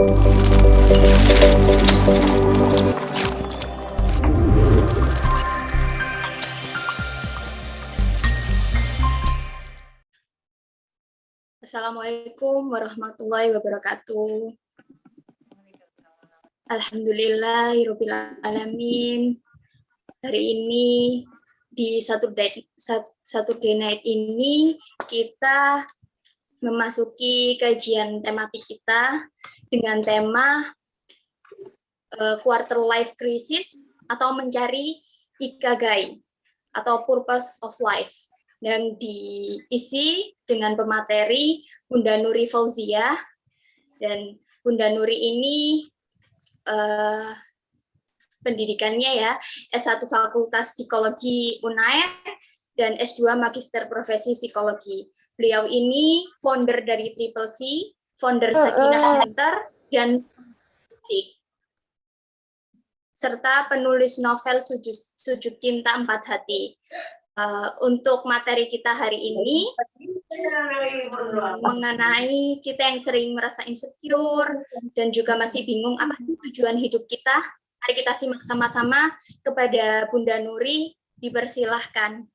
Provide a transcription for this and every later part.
Assalamualaikum warahmatullahi wabarakatuh. Alhamdulillahirabbil alamin. Hari ini di Saturday Night ini kita memasuki kajian tematik kita dengan tema quarter life crisis atau mencari ikigai atau purpose of life, yang diisi dengan pemateri Bunda Nuri Fauzia. Dan Bunda Nuri ini pendidikannya ya S1 Fakultas Psikologi UNAIR dan S2 Magister Profesi Psikologi. Beliau ini founder dari Triple C, founder Sakinah Center, dan serta penulis novel Sujud Cinta Empat Hati. Untuk materi kita hari ini mengenai kita yang sering merasa insecure dan juga masih bingung apa sih tujuan hidup kita. Mari kita simak sama-sama. Kepada Bunda Nuri, dipersilahkan.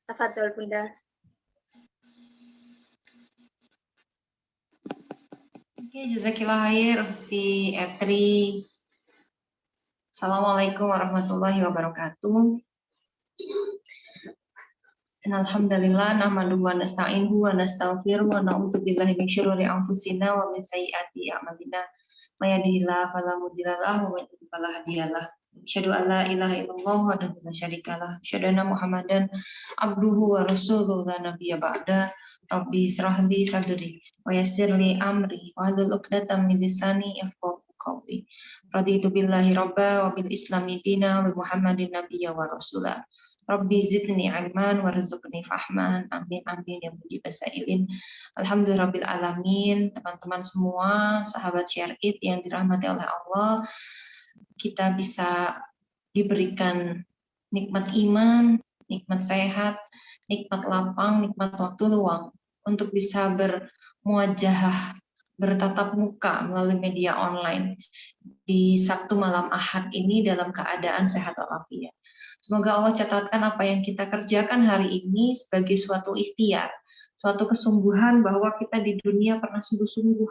Tafadhol Bunda. Oke, jazakillah khair di Etri. Assalamualaikum warahmatullahi wabarakatuh. Alhamdulillah, nahmaduhu wa nasta'inuhu wa nastaghfiruhu wa na'udzu billahi min syururi anfusina wa min sayyiati a'malina. May yahdihillahu fala mudilla lahu wa may yudlil fala hadiya lahu. Asyhadu an la ilaha illallah wahdahu la syarika lah. Asyhadu anna Muhammadan abduhu wa rasuluhu la nabiyya ba'da. Rabbi israh li sadri wa yassir li amri wa hlul 'uqdatam min lisani yafqahu qawli. Raditu billahi rabba wa bil islami dina wa Muhammadin nabiyya wa rasula. Rabbi zidni ilman warzuqni fahman. Amin amin ya mujibas sa'ilin. Alhamdulillahirabbil alamin. Teman-teman semua, sahabat Syar'id yang dirahmati oleh Allah, kita bisa diberikan nikmat iman, nikmat sehat, nikmat lapang, nikmat waktu luang untuk bisa bermuajahah, bertatap muka melalui media online di Sabtu malam Ahad ini dalam keadaan sehat walafiat. Semoga Allah catatkan apa yang kita kerjakan hari ini sebagai suatu ikhtiar, suatu kesungguhan bahwa kita di dunia pernah sungguh-sungguh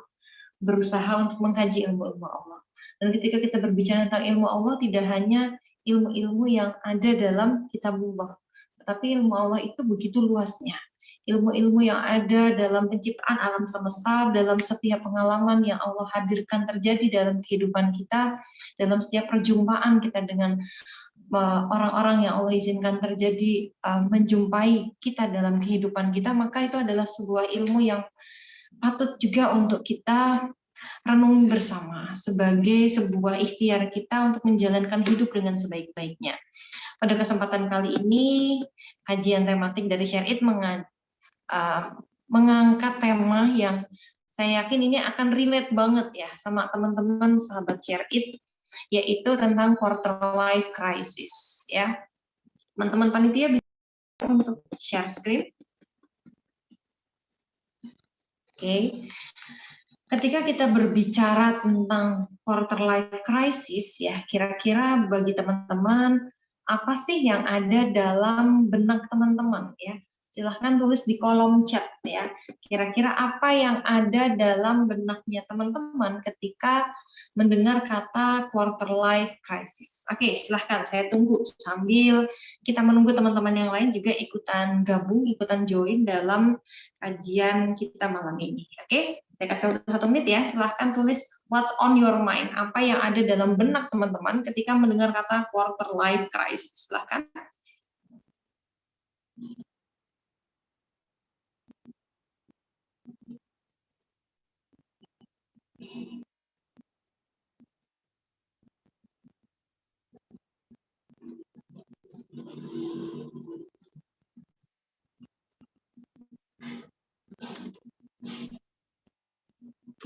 berusaha untuk mengkaji ilmu-ilmu Allah. Dan ketika kita berbicara tentang ilmu Allah, tidak hanya ilmu-ilmu yang ada dalam kitabullah, tetapi ilmu Allah itu begitu luasnya. Ilmu-ilmu yang ada dalam penciptaan alam semesta, dalam setiap pengalaman yang Allah hadirkan terjadi dalam kehidupan kita, dalam setiap perjumpaan kita dengan orang-orang yang Allah izinkan terjadi menjumpai kita dalam kehidupan kita, maka itu adalah sebuah ilmu yang patut juga untuk kita renungi bersama sebagai sebuah ikhtiar kita untuk menjalankan hidup dengan sebaik-baiknya. Pada kesempatan kali ini, kajian tematik dari Syar'id mengangkat tema yang saya yakin ini akan relate banget ya sama teman-teman sahabat Syar'id, yaitu tentang quarter life crisis ya. Teman-teman panitia bisa untuk share screen. Oke. Ketika kita berbicara tentang quarter life crisis ya, kira-kira bagi teman-teman apa sih yang ada dalam benak teman-teman ya? Silahkan tulis di kolom chat ya. Kira-kira apa yang ada dalam benaknya teman-teman ketika mendengar kata quarter life crisis. Oke, silahkan saya tunggu sambil kita menunggu teman-teman yang lain juga ikutan gabung, ikutan join dalam kajian kita malam ini. Oke, saya kasih 1 menit ya. Silahkan tulis what's on your mind. Apa yang ada dalam benak teman-teman ketika mendengar kata quarter life crisis. Silahkan.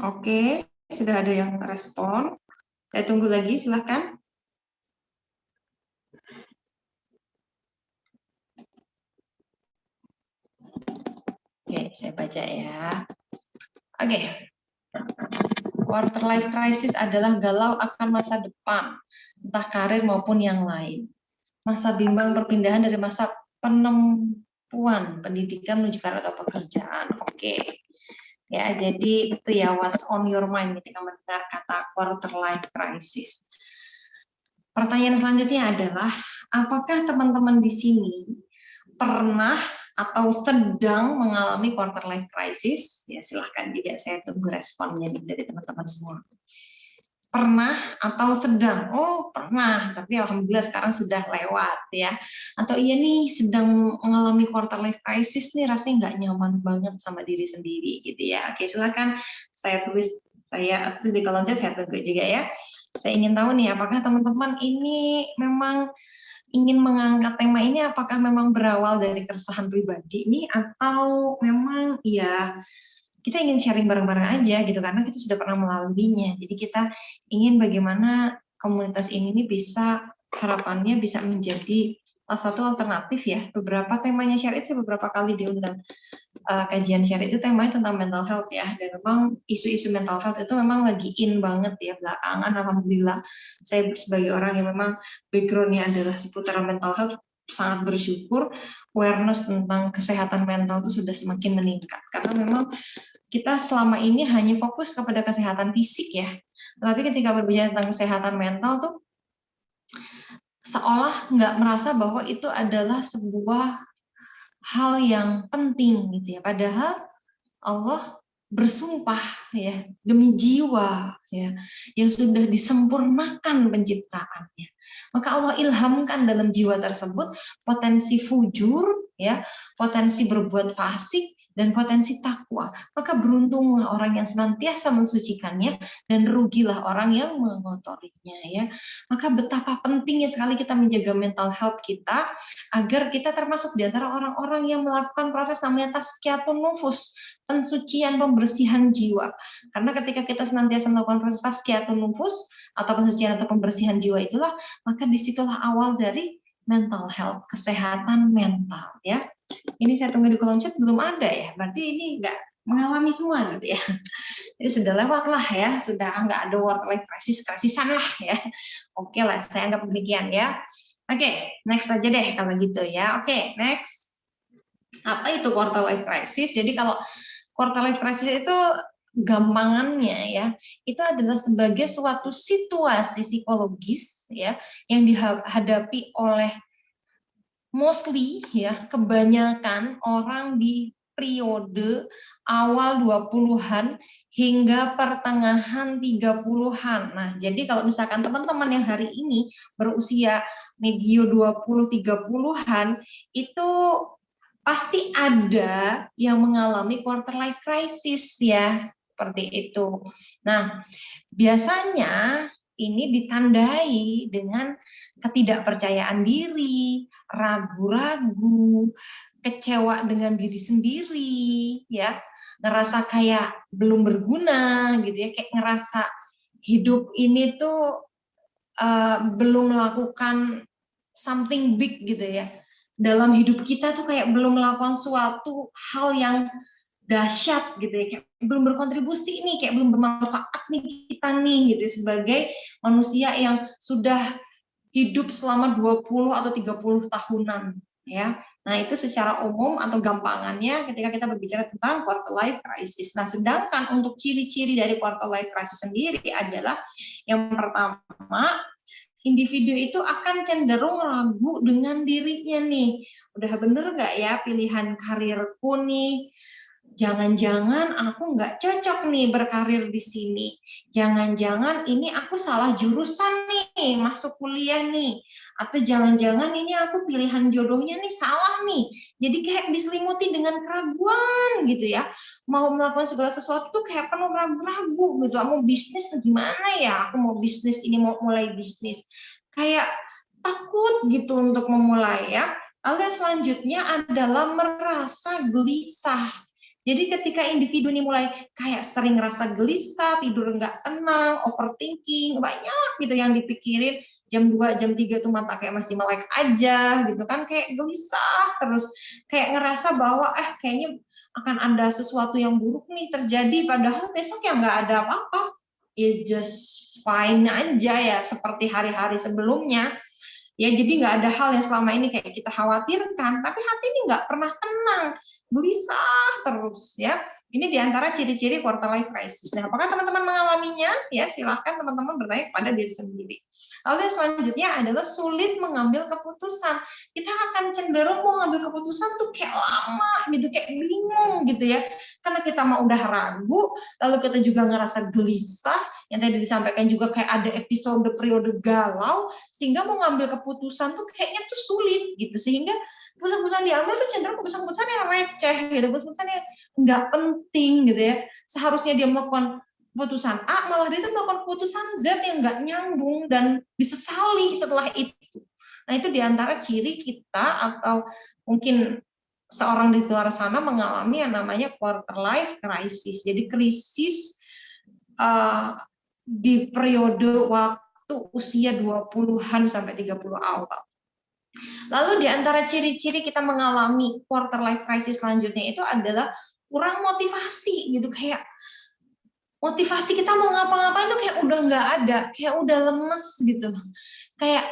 Oke, sudah ada yang respon. Saya tunggu lagi, silahkan. Oke, saya baca ya. Oke. Quarter life crisis adalah galau akan masa depan, entah karir maupun yang lain. Masa bimbang perpindahan dari masa penempuan pendidikan menuju karir atau pekerjaan. Oke. Ya, jadi itu ya what's on your mind ketika mendengar kata quarter life crisis. Pertanyaan selanjutnya adalah, apakah teman-teman di sini pernah atau sedang mengalami quarter life crisis? Ya, silahkan juga, saya tunggu responnya nih dari teman-teman semua. Pernah atau sedang? Oh, pernah, tapi alhamdulillah sekarang sudah lewat ya. Atau iya nih sedang mengalami quarter life crisis nih, rasanya nggak nyaman banget sama diri sendiri gitu ya. Oke, silakan saya tulis, saya di kolom chat, saya tunggu juga ya. Saya ingin tahu nih, apakah teman-teman ini memang ingin mengangkat tema ini, apakah memang berawal dari keresahan pribadi nih, atau memang ya kita ingin sharing bareng-bareng aja gitu, karena kita sudah pernah melaluinya. Jadi kita ingin bagaimana komunitas ini bisa, harapannya bisa menjadi salah satu alternatif ya. Beberapa temanya share itu beberapa kali diundang kajian share itu temanya tentang mental health ya, dan memang isu-isu mental health itu memang lagi in banget ya belakangan. Alhamdulillah saya sebagai orang yang memang backgroundnya adalah seputar mental health, sangat bersyukur awareness tentang kesehatan mental itu sudah semakin meningkat, karena memang kita selama ini hanya fokus kepada kesehatan fisik ya, tapi ketika berbicara tentang kesehatan mental tuh seolah nggak merasa bahwa itu adalah sebuah hal yang penting gitu ya, padahal Allah bersumpah ya demi jiwa ya yang sudah disempurnakan penciptaannya, maka Allah ilhamkan dalam jiwa tersebut potensi fujur ya, potensi berbuat fasik dan potensi takwa, maka beruntunglah orang yang senantiasa mensucikannya dan rugilah orang yang mengotorinya ya. Maka betapa pentingnya sekali kita menjaga mental health kita agar kita termasuk di antara orang-orang yang melakukan proses namanya tazkiyatun nufus, pensucian, pembersihan jiwa. Karena ketika kita senantiasa melakukan proses tazkiyatun nufus atau pensucian atau pembersihan jiwa itulah, maka disitulah awal dari mental health, kesehatan mental ya. Ini saya tunggu di kolom chat, belum ada ya, berarti ini nggak mengalami semua gitu ya. Jadi sudah lewat lah ya, sudah nggak ada quarter life crisis, krisisan lah ya. Oke lah, saya anggap demikian ya. Oke, next aja deh kalau gitu ya. Oke, next. Apa itu quarter life crisis? Jadi kalau quarter life crisis itu gampangannya ya, itu adalah sebagai suatu situasi psikologis ya yang dihadapi oleh mostly ya kebanyakan orang di periode awal 20-an hingga pertengahan 30-an. Nah, jadi kalau misalkan teman-teman yang hari ini berusia medio 20-30-an itu pasti ada yang mengalami quarter life crisis ya, seperti itu. Nah, biasanya ini ditandai dengan ketidakpercayaan diri, ragu-ragu, kecewa dengan diri sendiri, ya, ngerasa kayak belum berguna, gitu ya, kayak ngerasa hidup ini tuh belum melakukan something big, gitu ya. Dalam hidup kita tuh kayak belum melakukan suatu hal yang dahsyat gitu ya, kayak belum berkontribusi nih, kayak belum bermanfaat nih kita nih gitu sebagai manusia yang sudah hidup selama 20 atau 30 tahunan ya. Nah, itu secara umum atau gampangannya ketika kita berbicara tentang quarter life crisis. Nah, sedangkan untuk ciri-ciri dari quarter life crisis sendiri adalah yang pertama, individu itu akan cenderung ragu dengan dirinya nih. Udah bener nggak ya pilihan karirku nih? Jangan-jangan aku nggak cocok nih berkarir di sini. Jangan-jangan ini aku salah jurusan nih, masuk kuliah nih. Atau jangan-jangan ini aku pilihan jodohnya nih salah nih. Jadi kayak diselimuti dengan keraguan gitu ya. Mau melakukan segala sesuatu tuh kayak penuh ragu-ragu gitu. Mau bisnis gimana ya? Aku mau bisnis ini, mau mulai bisnis. Kayak takut gitu untuk memulai ya. Lalu yang selanjutnya adalah merasa gelisah. Jadi ketika individu ini mulai kayak sering rasa gelisah, tidur nggak tenang, overthinking, banyak gitu yang dipikirin, jam 2, jam 3 tuh mata kayak masih melek aja gitu kan, kayak gelisah terus, kayak ngerasa bahwa kayaknya akan ada sesuatu yang buruk nih terjadi, padahal besok ya nggak ada apa-apa. ya just fine aja ya, seperti hari-hari sebelumnya. Ya, jadi nggak ada hal yang selama ini kayak kita khawatirkan, tapi hati ini nggak pernah tenang, gelisah terus ya. Ini diantara ciri-ciri quarter life crisis. Nah, apakah teman-teman mengalaminya? Ya, silahkan teman-teman bertanya kepada diri sendiri. Lalu yang selanjutnya adalah sulit mengambil keputusan. Kita akan cenderung mau ngambil keputusan tuh kayak lama gitu, kayak bingung gitu ya. Karena kita mau udah ragu, lalu kita juga ngerasa gelisah, yang tadi disampaikan juga kayak ada episode periode galau, sehingga mau ngambil keputusan tuh kayaknya tuh sulit gitu, sehingga keputusan-keputusan diambil tuh cenderung keputusan-keputusan yang receh gitu, keputusan yang nggak penting gitu ya. Seharusnya dia melakukan keputusan A, malah dia tuh melakukan keputusan Z yang nggak nyambung dan disesali setelah itu. Nah, itu diantara ciri kita atau mungkin seorang di luar sana mengalami yang namanya quarter life crisis. Jadi krisis di periode waktu usia 20-an sampai 30 awal. Lalu di antara ciri-ciri kita mengalami quarter life crisis selanjutnya itu adalah kurang motivasi gitu, kayak motivasi kita mau ngapa-ngapain tuh kayak udah nggak ada, kayak udah lemes gitu. Kayak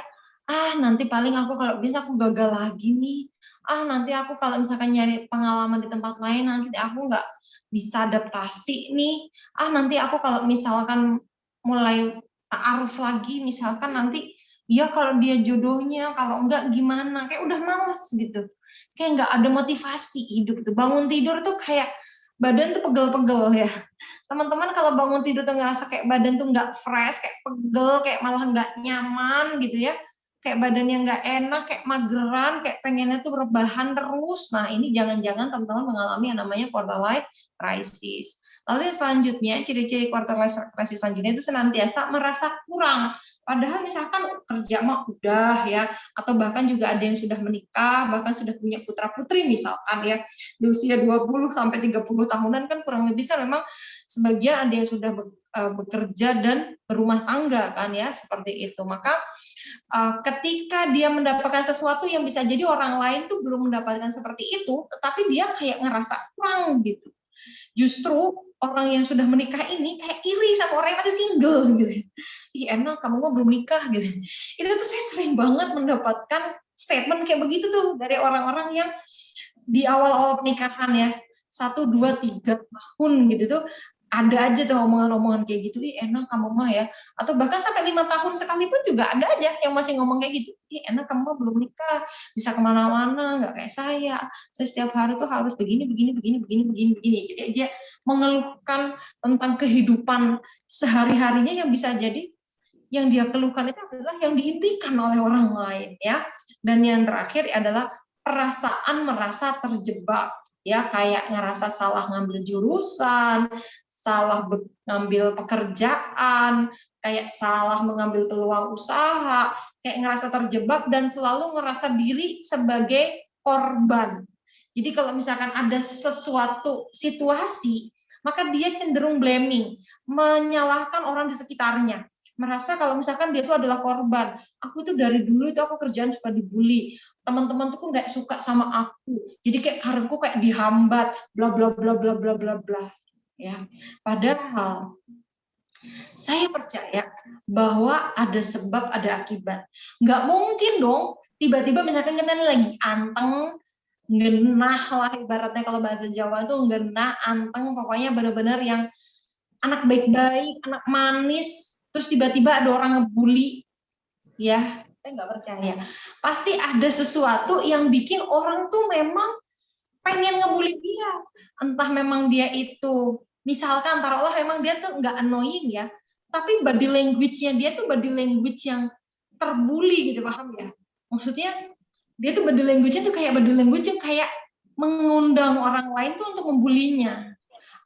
nanti paling aku kalau bisa aku gagal lagi nih. Nanti aku kalau misalkan nyari pengalaman di tempat lain nanti aku nggak bisa adaptasi nih. Nanti aku kalau misalkan mulai ta'aruf lagi misalkan nanti ya kalau dia jodohnya, kalau enggak gimana, kayak udah males gitu. Kayak nggak ada motivasi hidup tuh. Bangun tidur tuh kayak badan tuh pegel-pegel ya. Teman-teman kalau bangun tidur tuh ngerasa kayak badan tuh nggak fresh, kayak pegel, kayak malah nggak nyaman gitu ya. Kayak badannya nggak enak, kayak mageran, kayak pengennya tuh rebahan terus. Nah, ini jangan-jangan teman-teman mengalami yang namanya quarter life crisis. Lalu yang selanjutnya, ciri-ciri quarter life crisis selanjutnya itu senantiasa merasa kurang. Padahal misalkan kerja mah udah ya, atau bahkan juga ada yang sudah menikah, bahkan sudah punya putra-putri misalkan ya, di usia 20 sampai 30 tahunan kan kurang lebih kan memang sebagian ada yang sudah bekerja dan berumah tangga kan ya, seperti itu. Maka ketika dia mendapatkan sesuatu yang bisa jadi orang lain tuh belum mendapatkan seperti itu, tetapi dia kayak ngerasa kurang gitu. Justru orang yang sudah menikah ini kayak iri sama orang yang masih single gitu. Ih, enak kamu mah belum nikah gitu. Itu tuh saya sering banget mendapatkan statement kayak begitu tuh dari orang-orang yang di awal-awal pernikahan ya, 1, 2, 3 tahun gitu tuh ada aja tuh omongan-omongan kayak gitu, ih enak kamu mah ya, atau bahkan sampai 5 tahun sekalipun juga ada aja yang masih ngomong kayak gitu, ih enak kamu mah belum nikah, bisa kemana-mana, nggak kayak saya setiap hari tuh harus begini, begini, begini, begini, begini, begini. Jadi dia mengeluhkan tentang kehidupan sehari-harinya yang bisa jadi yang dia keluhkan itu adalah yang diimpikan oleh orang lain ya. Dan yang terakhir adalah perasaan merasa terjebak ya, kayak ngerasa salah ngambil jurusan, salah ngambil pekerjaan, kayak salah mengambil peluang usaha, kayak ngerasa terjebak dan selalu ngerasa diri sebagai korban. Jadi kalau misalkan ada sesuatu situasi, maka dia cenderung blaming, menyalahkan orang di sekitarnya. Merasa kalau misalkan dia itu adalah korban. Aku itu dari dulu itu aku kerjaan suka dibully. Teman-teman tuh nggak suka sama aku. Jadi kayak karirku kayak dihambat, bla bla bla bla bla bla bla. Ya, padahal saya percaya bahwa ada sebab, ada akibat. Nggak mungkin dong, tiba-tiba misalkan kita lagi anteng, ngenah lah ibaratnya kalau bahasa Jawa itu ngenah, anteng, pokoknya benar-benar yang anak baik-baik, anak manis, terus tiba-tiba ada orang ngebully, ya, saya nggak percaya. Pasti ada sesuatu yang bikin orang tuh memang pengen ngebully dia. Entah memang dia itu, misalkan taruhlah memang dia tuh nggak annoying ya, tapi body language-nya dia tuh body language yang terbully gitu, paham ya? Maksudnya dia tuh body language-nya tuh kayak body language yang kayak mengundang orang lain tuh untuk membulinya.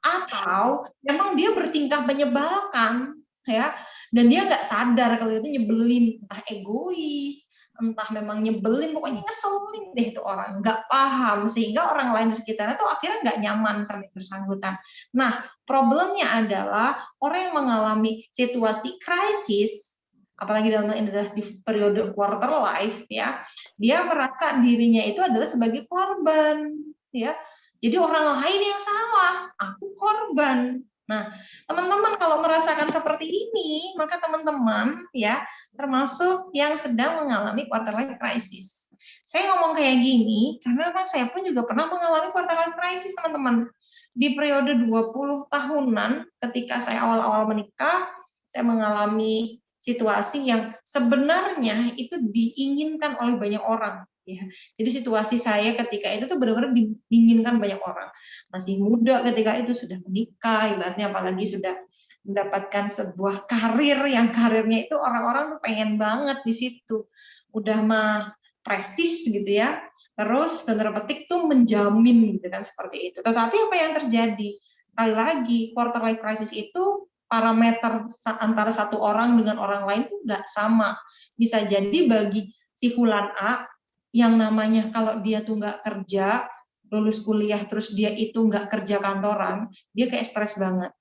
Atau memang dia bertingkah menyebalkan ya, dan dia nggak sadar kalau itu nyebelin, entah egois, entah memang nyebelin, pokoknya ngeselin deh itu orang, nggak paham, sehingga orang lain di sekitarnya tuh akhirnya nggak nyaman sampai bersangkutan. Nah, problemnya adalah orang yang mengalami situasi krisis, apalagi dalam ini adalah di periode quarter life ya, dia merasa dirinya itu adalah sebagai korban ya. Jadi orang lain yang salah, aku korban. Nah, teman-teman kalau merasakan seperti ini, maka teman-teman ya termasuk yang sedang mengalami quarter life crisis. Saya ngomong kayak gini karena memang saya pun juga pernah mengalami quarter life crisis, teman-teman. Di periode 20 tahunan ketika saya awal-awal menikah, saya mengalami situasi yang sebenarnya itu diinginkan oleh banyak orang ya. Jadi situasi saya ketika itu tuh benar-benar diinginkan banyak orang. Masih muda ketika itu sudah menikah, ibaratnya apalagi sudah mendapatkan sebuah karir yang karirnya itu orang-orang tuh pengen banget di situ. Udah mah prestis gitu ya. Terus tanda petik tuh menjamin gitu kan seperti itu. Tetapi apa yang terjadi? Sekali lagi, quarter life crisis itu parameter antara satu orang dengan orang lain tuh nggak sama. Bisa jadi bagi si fulan A yang namanya kalau dia tuh nggak kerja, lulus kuliah terus dia itu nggak kerja kantoran, dia kayak stres banget.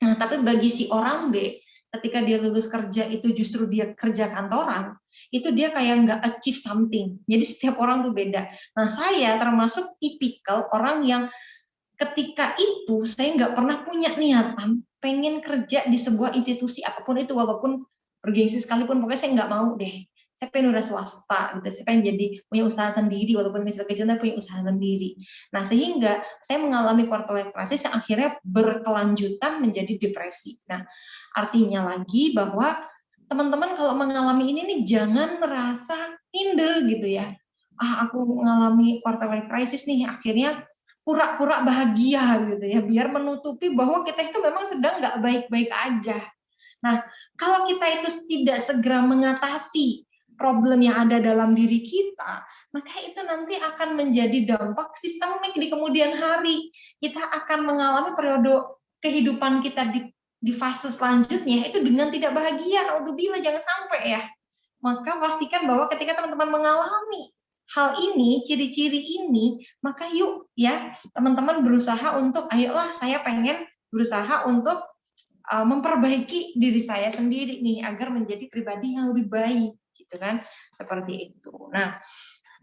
Nah, tapi bagi si orang B, ketika dia lulus kerja itu justru dia kerja kantoran, itu dia kayak nggak achieve something. Jadi setiap orang tuh beda. Nah, saya termasuk tipikal orang yang ketika itu saya nggak pernah punya niatan pengen kerja di sebuah institusi apapun itu, walaupun bergengsi sekalipun, pokoknya saya nggak mau deh. Saya pengen udah swasta, gitu. Saya pengen jadi punya usaha sendiri, walaupun kecil-kecil tapi punya usaha sendiri. Nah, sehingga saya mengalami quarter life crisis yang akhirnya berkelanjutan menjadi depresi. Nah, artinya lagi bahwa teman-teman kalau mengalami ini nih jangan merasa minder gitu ya. Ah, aku mengalami quarter life crisis nih, akhirnya pura-pura bahagia gitu ya, biar menutupi bahwa kita itu memang sedang nggak baik-baik aja. Nah, kalau kita itu tidak segera mengatasi problem yang ada dalam diri kita, maka itu nanti akan menjadi dampak sistemik di kemudian hari. Kita akan mengalami periode kehidupan kita di fase selanjutnya itu dengan tidak bahagia. Naudzubillah, jangan sampai ya. Maka pastikan bahwa ketika teman-teman mengalami hal ini, ciri-ciri ini, maka yuk ya teman-teman berusaha untuk, ayolah saya pengen berusaha untuk memperbaiki diri saya sendiri nih agar menjadi pribadi yang lebih baik gitu kan, seperti itu. Nah,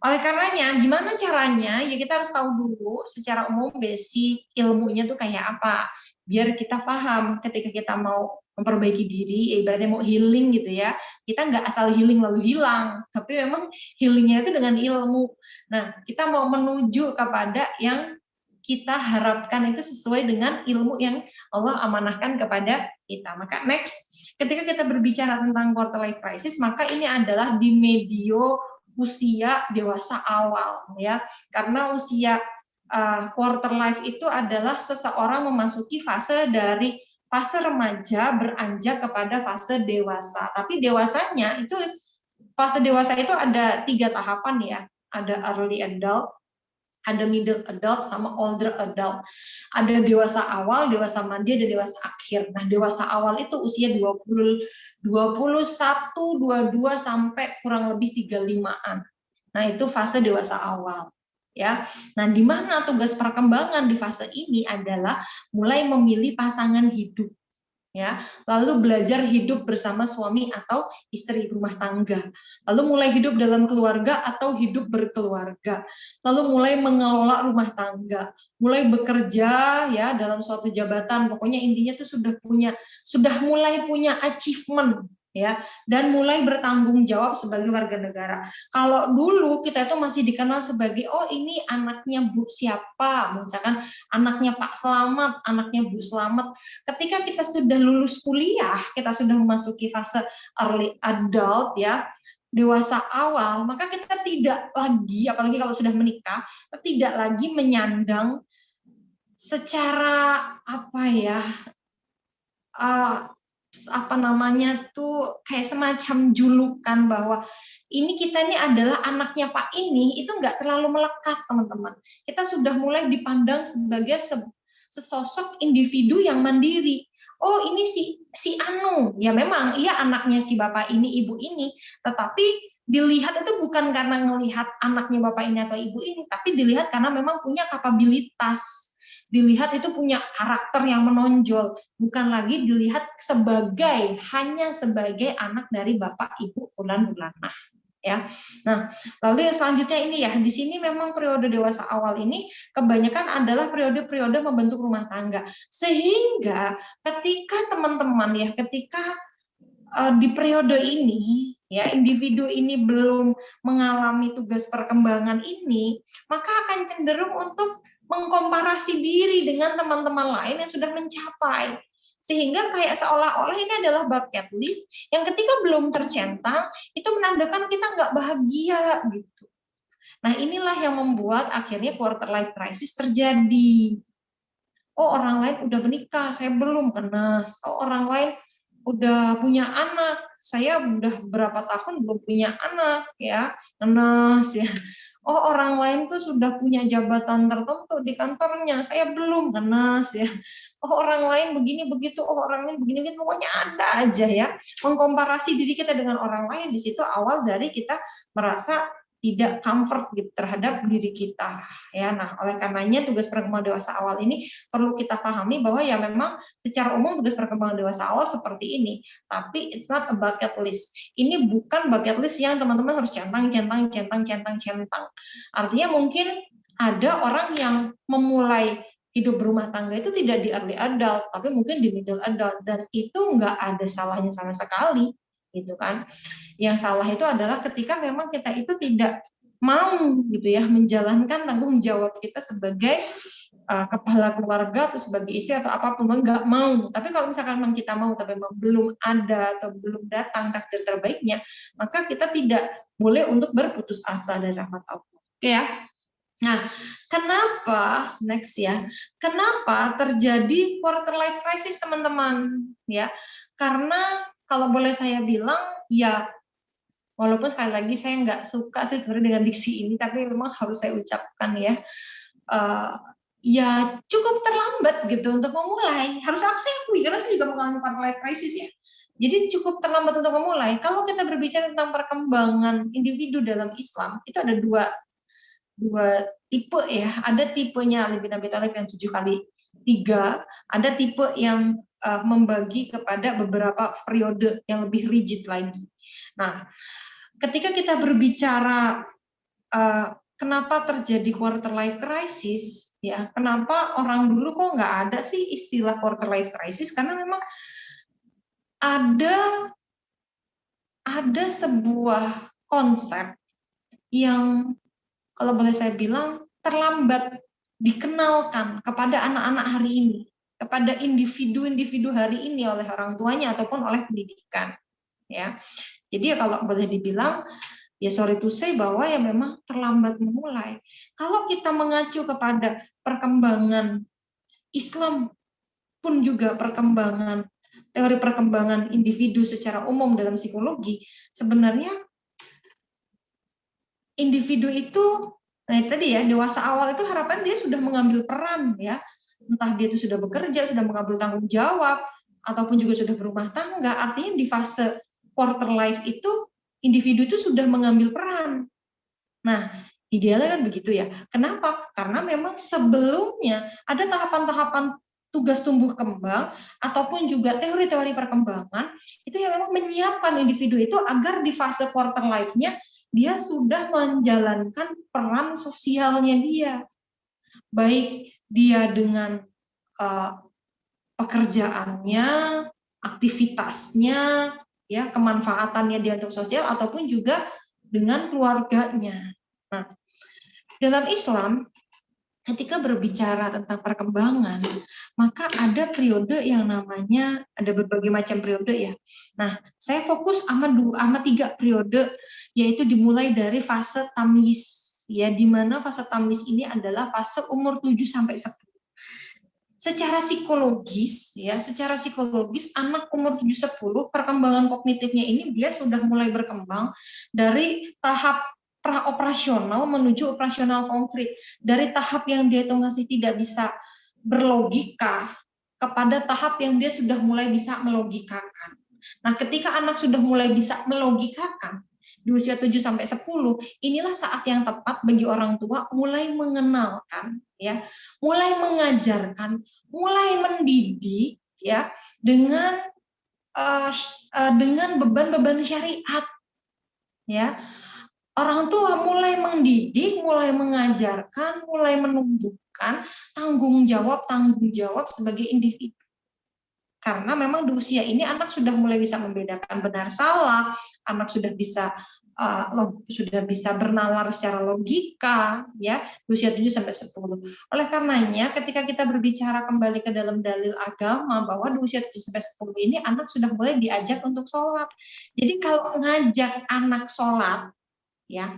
oleh karenanya gimana caranya ya kita harus tahu dulu secara umum basic ilmunya tuh kayak apa biar kita paham ketika kita mau memperbaiki diri, ibaratnya mau healing gitu ya, kita nggak asal healing lalu hilang, tapi memang healingnya itu dengan ilmu. Nah, kita mau menuju kepada yang kita harapkan itu sesuai dengan ilmu yang Allah amanahkan kepada kita. Maka next, ketika kita berbicara tentang quarter life crisis, maka ini adalah di medio usia dewasa awal ya. Karena usia quarter life itu adalah seseorang memasuki fase dari fase remaja beranjak kepada fase dewasa. Tapi dewasanya itu fase dewasa itu ada 3 tahapan ya. Ada early adult, ada middle adult, sama older adult. Ada dewasa awal, dewasa manja, dan dewasa akhir. Nah, dewasa awal itu usia 20, 21, 22 sampai kurang lebih 35-an. Nah, itu fase dewasa awal. Ya. Nah, di mana tugas perkembangan di fase ini adalah mulai memilih pasangan hidup. Ya, lalu belajar hidup bersama suami atau istri rumah tangga, lalu mulai hidup dalam keluarga atau hidup berkeluarga, lalu mulai mengelola rumah tangga, mulai bekerja ya dalam suatu jabatan, pokoknya intinya tuh sudah mulai punya achievement ya, dan mulai bertanggung jawab sebagai warga negara. Kalau dulu kita itu masih dikenal sebagai oh ini anaknya Bu siapa, misalkan anaknya Pak Slamet, anaknya Bu Slamet. Ketika kita sudah lulus kuliah, kita sudah memasuki fase early adult ya, dewasa awal, maka kita tidak lagi, apalagi kalau sudah menikah, kita tidak lagi menyandang secara apa ya, apa namanya tuh kayak semacam julukan bahwa ini kita ini adalah anaknya Pak ini, itu nggak terlalu melekat teman-teman. Kita sudah mulai dipandang sebagai sesosok individu yang mandiri. Oh ini si Anu, ya memang iya anaknya si bapak ini, ibu ini, tetapi dilihat itu bukan karena melihat anaknya bapak ini atau ibu ini, tapi dilihat karena memang punya kapabilitas. Dilihat itu punya karakter yang menonjol, bukan lagi dilihat hanya sebagai anak dari bapak ibu fulan fulanah ya. Nah, lalu yang selanjutnya ini ya, di sini memang periode dewasa awal ini kebanyakan adalah periode-periode membentuk rumah tangga. Sehingga ketika teman-teman ya, ketika di periode ini ya individu ini belum mengalami tugas perkembangan ini, maka akan cenderung untuk mengkomparasi diri dengan teman-teman lain yang sudah mencapai. Sehingga kayak seolah-olah ini adalah bucket list yang ketika belum tercentang, itu menandakan kita nggak bahagia gitu. Nah inilah yang membuat akhirnya quarter life crisis terjadi. Oh orang lain udah menikah, saya belum, kenas. Oh orang lain udah punya anak, saya udah berapa tahun belum punya anak, ya, kenas ya. Oh orang lain tuh sudah punya jabatan tertentu di kantornya, saya belum, kenas ya. Oh orang lain begini begitu, oh orang lain begini begitu, pokoknya ada aja ya. Mengkomparasi diri kita dengan orang lain, di situ awal dari kita merasa tidak comfort gitu terhadap diri kita ya. Nah, oleh karenanya tugas perkembangan dewasa awal ini perlu kita pahami bahwa ya memang secara umum tugas perkembangan dewasa awal seperti ini, tapi it's not a bucket list. Ini bukan bucket list yang teman-teman harus centang. Artinya mungkin ada orang yang memulai hidup berumah tangga itu tidak di early adult, tapi mungkin di middle adult, dan itu nggak ada salahnya sama sekali, gitu kan. Yang salah itu adalah ketika memang kita itu tidak mau gitu ya menjalankan tanggung jawab kita sebagai kepala keluarga atau sebagai istri atau apapun, nggak mau. Tapi kalau misalkan memang kita mau tapi memang belum ada atau belum datang takdir terbaiknya, maka kita tidak boleh untuk berputus asa dari rahmat Allah. Oke ya. Nah, kenapa next ya? Kenapa terjadi quarter life crisis teman-teman? Ya, karena kalau boleh saya bilang ya, walaupun sekali lagi saya nggak suka sih sebenarnya dengan diksi ini, tapi memang harus saya ucapkan ya. Ya cukup terlambat gitu untuk memulai. Harus saya akui karena saya juga mengalami quarter life crisis ya. Jadi cukup terlambat untuk memulai. Kalau kita berbicara tentang perkembangan individu dalam Islam, itu ada dua tipe ya. Ada tipenya Ali bin Abi Thalib yang 7x3, ada tipe yang membagi kepada beberapa periode yang lebih rigid lagi. Nah, ketika kita berbicara kenapa terjadi quarter life crisis, ya kenapa orang dulu kok nggak ada sih istilah quarter life crisis, karena memang ada sebuah konsep yang kalau boleh saya bilang terlambat dikenalkan kepada anak-anak hari ini, kepada individu-individu hari ini oleh orang tuanya ataupun oleh pendidikan. Ya, jadi ya kalau boleh dibilang, ya sorry to say bahwa ya memang terlambat memulai. Kalau kita mengacu kepada perkembangan Islam pun juga teori perkembangan individu secara umum dalam psikologi, sebenarnya individu itu, nah tadi ya, dewasa awal itu harapan dia sudah mengambil peran ya, entah dia itu sudah bekerja, sudah mengambil tanggung jawab, ataupun juga sudah berumah tangga. Artinya di fase quarter life itu individu itu sudah mengambil peran. Nah, idealnya kan begitu ya. Kenapa? Karena memang sebelumnya ada tahapan-tahapan tugas tumbuh kembang ataupun juga teori-teori perkembangan itu yang memang menyiapkan individu itu agar di fase quarter life-nya dia sudah menjalankan peran sosialnya dia. Baik dia dengan pekerjaannya, aktivitasnya, ya kemanfaatannya dia untuk sosial ataupun juga dengan keluarganya. Nah, dalam Islam ketika berbicara tentang perkembangan, maka ada periode yang namanya, ada berbagai macam periode ya. Nah, saya fokus sama 3 periode, yaitu dimulai dari fase tamyiz, ya, di mana fase tamyiz ini adalah fase umur 7 sampai 10. Secara psikologis anak umur 7-10 perkembangan kognitifnya ini dia sudah mulai berkembang dari tahap pra-operasional menuju operasional konkret, dari tahap yang dia itu masih tidak bisa berlogika kepada tahap yang dia sudah mulai bisa melogikakan. Nah, ketika anak sudah mulai bisa melogikakan di usia 7-10, inilah saat yang tepat bagi orang tua mulai mengenalkan ya, mulai mengajarkan, mulai mendidik ya dengan beban-beban syariat ya. orang tua mulai mendidik, mulai mengajarkan, mulai menumbuhkan tanggung jawab sebagai individu. Karena memang di usia ini anak sudah mulai bisa membedakan benar salah, anak sudah bisa bernalar secara logika, ya, di usia 7 sampai 10. Oleh karenanya, ketika kita berbicara kembali ke dalam dalil agama bahwa di usia 7 sampai 10 ini anak sudah mulai diajak untuk sholat. Jadi kalau ngajak anak sholat, ya,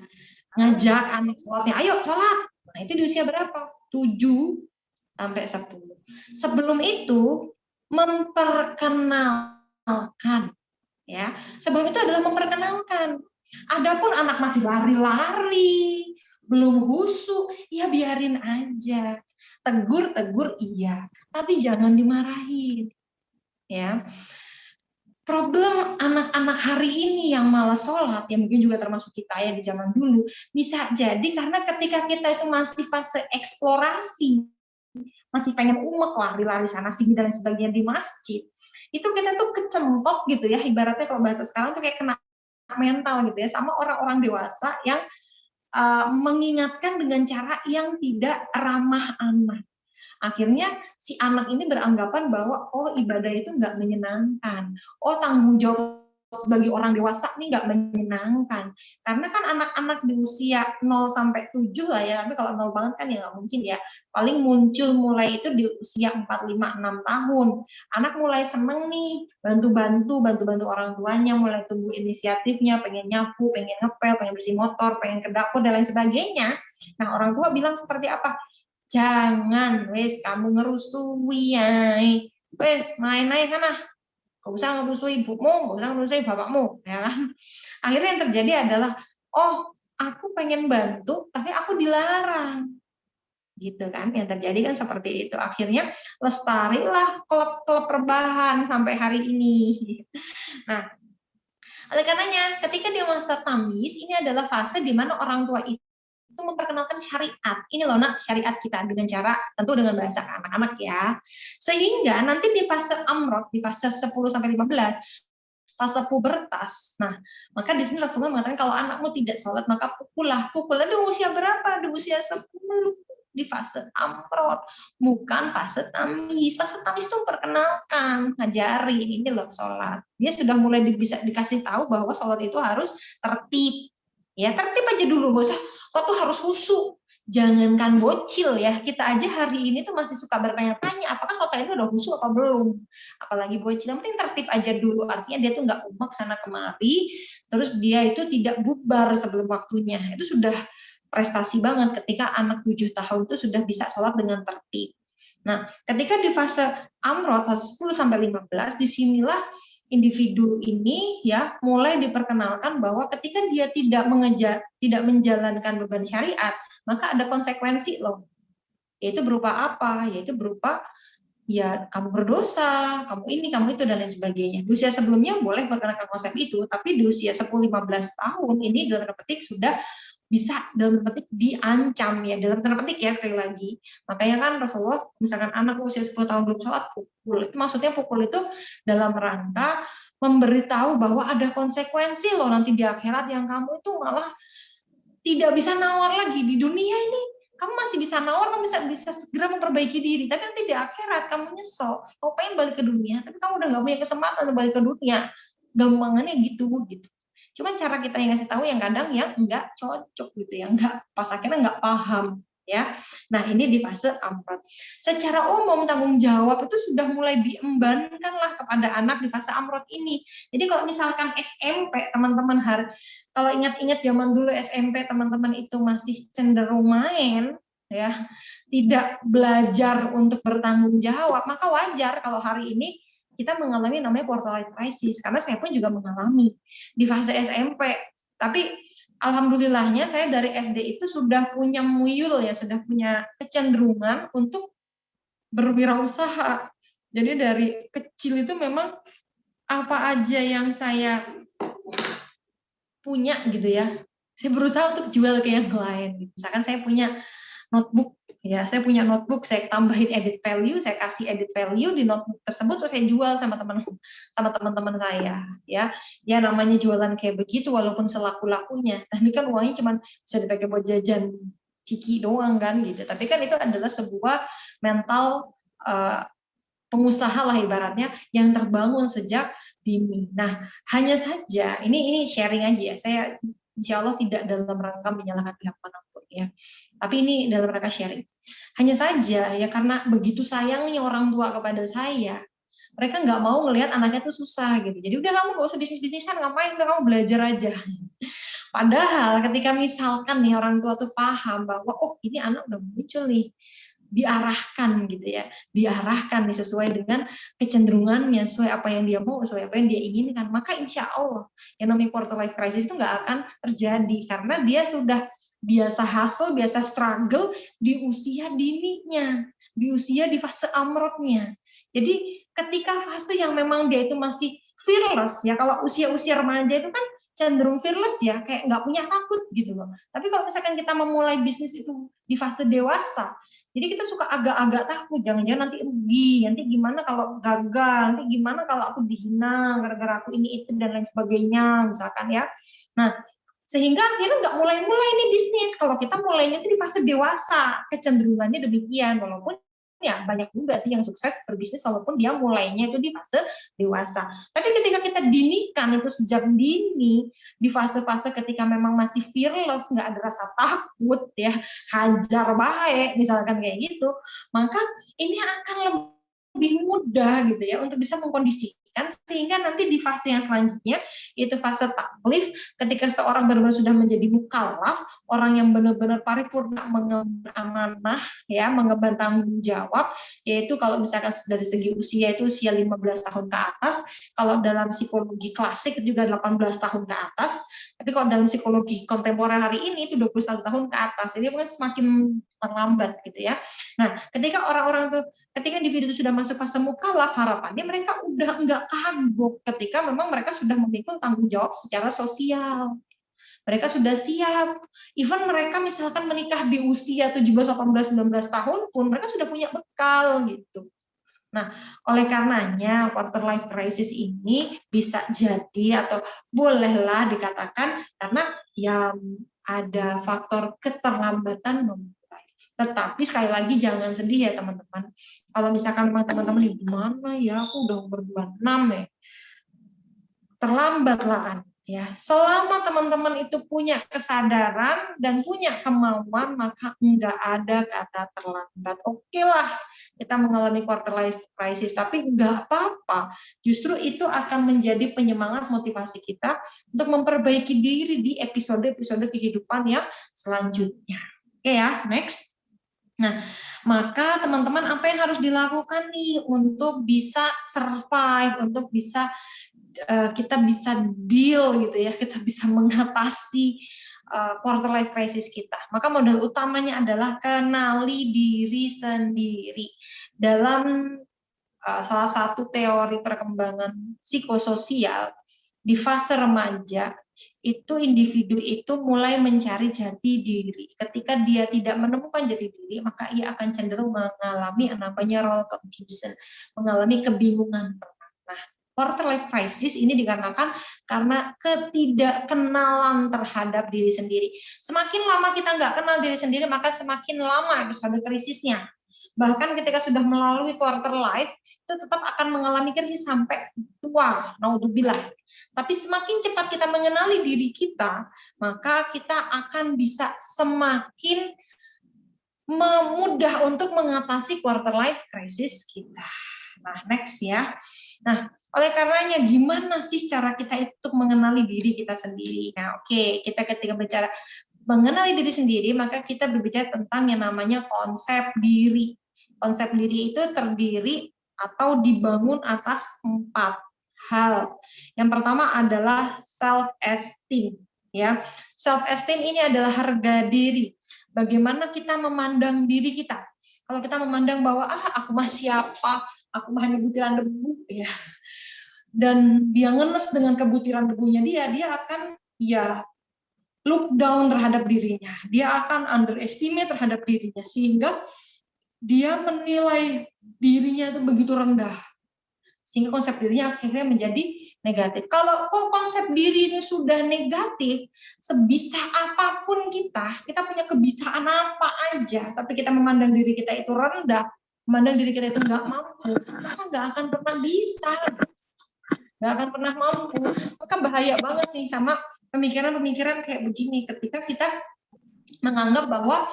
ngajak anak sholatnya, ayo sholat. Nah, itu di usia berapa? 7 sampai 10. Sebelum itu memperkenalkan, ya. Sebelum itu adalah memperkenalkan. Adapun anak masih lari-lari, belum khusyuk, ya biarin aja. Tegur iya, tapi jangan dimarahin. Ya. Problem anak-anak hari ini yang malas sholat, ya mungkin juga termasuk kita ya di zaman dulu, bisa jadi karena ketika kita itu masih fase eksplorasi, masih pengen umek lari-lari sana sini dan sebagainya di masjid, itu kita tuh kecemplok gitu ya, ibaratnya kalau bahasa sekarang tuh kayak kena mental gitu ya, sama orang-orang dewasa yang mengingatkan dengan cara yang tidak ramah anak. Akhirnya si anak ini beranggapan bahwa oh ibadah itu nggak menyenangkan, oh tanggung jawab sebagai orang dewasa ini nggak menyenangkan. Karena kan anak-anak di usia 0 sampai 7 lah ya, tapi kalau 0 banget kan ya nggak mungkin ya. Paling muncul mulai itu di usia 4, 5, 6 tahun. Anak mulai seneng nih, bantu-bantu orang tuanya, mulai tumbuh inisiatifnya, pengen nyapu, pengen ngepel, pengen bersih motor, pengen ke dapur, dan lain sebagainya. Nah, orang tua bilang seperti apa? Jangan, wes kamu ngerusui ya, wes main aja sana, gak usah ngerusui ibumu, gak usah ngerusui bapakmu, ya kan? Akhirnya yang terjadi adalah, oh aku pengen bantu, tapi aku dilarang, gitu kan? Yang terjadi kan seperti itu. Akhirnya lestarilah klub-klub rebahan sampai hari ini. Nah, oleh karenanya, ketika dia masa tamis, ini adalah fase di mana orang tua itu memperkenalkan syariat. Ini loh nak, syariat kita dengan cara tentu dengan bahasa anak-anak ya. Sehingga nanti di fase amrod, di fase 10 sampai 15, fase pubertas. Nah, maka di sini Rasulullah mengatakan kalau anakmu tidak sholat maka pukullah. Pukulnya di usia berapa? Di usia 10. Di fase amrod, bukan fase tamis. Fase tamis itu perkenalkan, ngajarin ini loh sholat. Dia sudah mulai bisa dikasih tahu bahwa sholat itu harus tertib. Ya, tertib aja dulu, gak usah kok tuh harus khusyuk. Jangankan bocil ya, kita aja hari ini tuh masih suka bertanya-tanya apakah sholat ini udah khusyuk apa belum. Apalagi bocil, yang penting tertib aja dulu. Artinya dia tuh nggak umek sana kemari, terus dia itu tidak bubar sebelum waktunya. Itu sudah prestasi banget ketika anak 7 tahun itu sudah bisa sholat dengan tertib. Nah, ketika di fase amrod, fase 10 sampai 15, disinilah individu ini ya mulai diperkenalkan bahwa ketika dia tidak menjalankan beban syariat, maka ada konsekuensi loh. Yaitu berupa apa? Yaitu berupa ya kamu berdosa, kamu ini, kamu itu, dan lain sebagainya. Di usia sebelumnya boleh perkenalkan konsep itu, tapi di usia 10-15 tahun ini dalam tanda petik sudah bisa dalam tanda petik diancam ya, dalam tanda petik ya sekali lagi. Makanya kan Rasulullah misalkan anak usia 10 tahun belum sholat, pukul. Itu maksudnya pukul itu dalam rangka memberitahu bahwa ada konsekuensi loh nanti di akhirat yang kamu itu malah tidak bisa nawar lagi di dunia ini. Kamu masih bisa nawar, kamu bisa segera memperbaiki diri. Tapi nanti di akhirat kamu nyesel, kamu pengen balik ke dunia, tapi kamu udah nggak punya kesempatan untuk balik ke dunia. Gampangannya gitu. Cuman cara kita yang ngasih tahu yang kadang yang nggak cocok gitu, yang nggak pas, akhirnya nggak paham. Ya, nah ini di fase amrod. Secara umum tanggung jawab itu sudah mulai diembankan lah kepada anak di fase amrod ini. Jadi kalau misalkan SMP teman-teman kalau ingat-ingat zaman dulu SMP teman-teman itu masih cenderung main, ya, tidak belajar untuk bertanggung jawab, maka wajar kalau hari ini kita mengalami namanya quarter life crisis, karena saya pun juga mengalami di fase SMP. Tapi alhamdulillahnya saya dari SD itu sudah punya muyul ya, sudah punya kecenderungan untuk berwirausaha. Jadi dari kecil itu memang apa aja yang saya punya gitu ya, saya berusaha untuk jual ke yang lain. Misalkan saya punya notebook Ya, saya punya notebook, saya tambahin edit value, saya kasih edit value di notebook tersebut, terus saya jual sama teman-teman saya, ya. Ya namanya jualan kayak begitu, walaupun selaku-lakunya, tapi kan uangnya cuma bisa dipakai buat jajan ciki doang kan, gitu. Tapi kan itu adalah sebuah mental pengusaha lah ibaratnya yang terbangun sejak dini. Nah, hanya saja ini sharing aja ya. Saya insya Allah tidak dalam rangka menyalahkan pihak manapun ya. Tapi ini dalam rangka sharing. Hanya saja ya karena begitu sayangnya orang tua kepada saya, mereka nggak mau ngelihat anaknya tuh susah gitu. Jadi udah kamu nggak usah bisnis-bisnisan, ngapain, udah kamu belajar aja. Padahal ketika misalkan nih orang tua tuh paham bahwa oh ini anak udah muncul nih, diarahkan gitu ya, diarahkan nih sesuai dengan kecenderungannya, sesuai apa yang dia mau, sesuai apa yang dia inginkan, maka insya Allah yang namanya quarter life crisis itu nggak akan terjadi karena dia sudah biasa hustle, biasa struggle di usia dininya, di usia di fase amrotnya. Jadi ketika fase yang memang dia itu masih fearless ya, kalau usia-usia remaja itu kan cenderung fearless ya, kayak nggak punya takut gitu loh. Tapi kalau misalkan kita memulai bisnis itu di fase dewasa, jadi kita suka agak-agak takut, jangan-jangan nanti rugi, nanti gimana kalau gagal, nanti gimana kalau aku dihina gara-gara aku ini itu dan lain sebagainya, misalkan ya. Nah, sehingga akhirnya nggak mulai-mulai nih bisnis. Kalau kita mulainya itu di fase dewasa, kecenderungannya demikian, walaupun ya banyak juga sih yang sukses berbisnis walaupun dia mulainya itu di fase dewasa. Tapi ketika kita dinikan itu sejak dini, di fase-fase ketika memang masih fearless, nggak ada rasa takut ya, hajar baik misalkan kayak gitu, maka ini akan lebih mudah gitu ya untuk bisa mengkondisikan sehingga nanti di fase yang selanjutnya yaitu fase taklif, ketika seorang benar-benar sudah menjadi mukallaf, orang yang benar-benar paripurna mengemban amanah ya, mengemban tanggung jawab, yaitu kalau misalkan dari segi usia itu usia 15 tahun ke atas, kalau dalam psikologi klasik juga 18 tahun ke atas, tapi kalau dalam psikologi kontemporer hari ini itu 21 tahun ke atas. Jadi mungkin semakin terlambat gitu ya. Nah, ketika orang-orang itu ketika individu itu sudah masuk fase mukallaf, harapannya mereka udah enggak kagok ketika memang mereka sudah memikul tanggung jawab secara sosial. Mereka sudah siap. Even mereka misalkan menikah di usia 17, 18, 19 tahun pun mereka sudah punya bekal gitu. Nah, oleh karenanya quarter life crisis ini bisa jadi atau bolehlah dikatakan karena ya ada faktor keterlambatan memulai. Tetapi sekali lagi jangan sedih ya teman-teman. Kalau misalkan memang teman-teman di mana ya aku udah umur 26 ya. Terlambatlah ya. Selama teman-teman itu punya kesadaran dan punya kemauan, maka enggak ada kata terlambat. Oke lah, kita mengalami quarter life crisis, tapi enggak apa-apa. Justru itu akan menjadi penyemangat motivasi kita untuk memperbaiki diri di episode-episode kehidupan yang selanjutnya. Oke ya, next. Nah, maka teman-teman apa yang harus dilakukan nih untuk bisa survive, untuk bisa kita bisa deal gitu ya, kita bisa mengatasi quarter life crisis kita. Maka modal utamanya adalah kenali diri sendiri. Dalam salah satu teori perkembangan psikososial di fase remaja, itu individu itu mulai mencari jati diri. Ketika dia tidak menemukan jati diri, maka ia akan cenderung mengalami namanya role confusion, mengalami kebingungan. Nah, quarter life crisis ini dikarenakan karena ketidakkenalan terhadap diri sendiri. Semakin lama kita nggak kenal diri sendiri, maka semakin lama episode krisisnya. Bahkan ketika sudah melalui quarter life, itu tetap akan mengalami krisis sampai tua, naudzubillah. Tapi semakin cepat kita mengenali diri kita, maka kita akan bisa semakin mudah untuk mengatasi quarter life crisis kita. Nah, next ya. Nah, oleh karenanya gimana sih cara kita untuk mengenali diri kita sendiri? Nah, oke, kita ketika bicara mengenali diri sendiri, maka kita berbicara tentang yang namanya konsep diri. Konsep diri itu terdiri atau dibangun atas 4 hal. Yang pertama adalah self-esteem. Ya, self-esteem ini adalah harga diri. Bagaimana kita memandang diri kita. Kalau kita memandang bahwa aku mah siapa, aku mah hanya butiran debu, ya. Dan dia ngenes dengan kebutiran debunya dia akan ya look down terhadap dirinya, dia akan underestimate terhadap dirinya, sehingga dia menilai dirinya itu begitu rendah, sehingga konsep dirinya akhirnya menjadi negatif. Kalau konsep diri ini sudah negatif, sebisa apapun kita punya kebisaan apa aja, tapi kita memandang diri kita itu rendah, memandang diri kita itu nggak mampu, maka nggak akan pernah bisa, nggak akan pernah mampu. Maka bahaya banget nih sama pemikiran-pemikiran kayak begini, ketika kita menganggap bahwa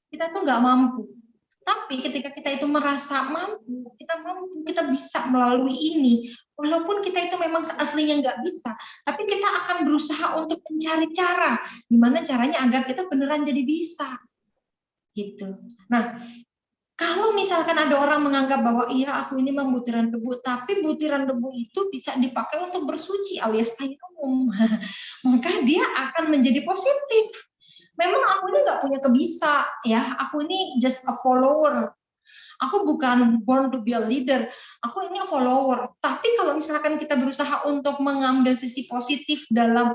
kita tuh nggak mampu. Tapi ketika kita itu merasa mampu, kita bisa melalui ini. Walaupun kita itu memang aslinya nggak bisa, tapi kita akan berusaha untuk mencari cara, gimana caranya agar kita beneran jadi bisa. Gitu. Nah, kalau misalkan ada orang menganggap bahwa iya aku ini memang butiran debu, tapi butiran debu itu bisa dipakai untuk bersuci alias tayamum, maka dia akan menjadi positif. Memang aku ini nggak punya kebisa, ya. Aku ini just a follower. Aku bukan born to be a leader. Aku ini a follower. Tapi kalau misalkan kita berusaha untuk mengambil sisi positif dalam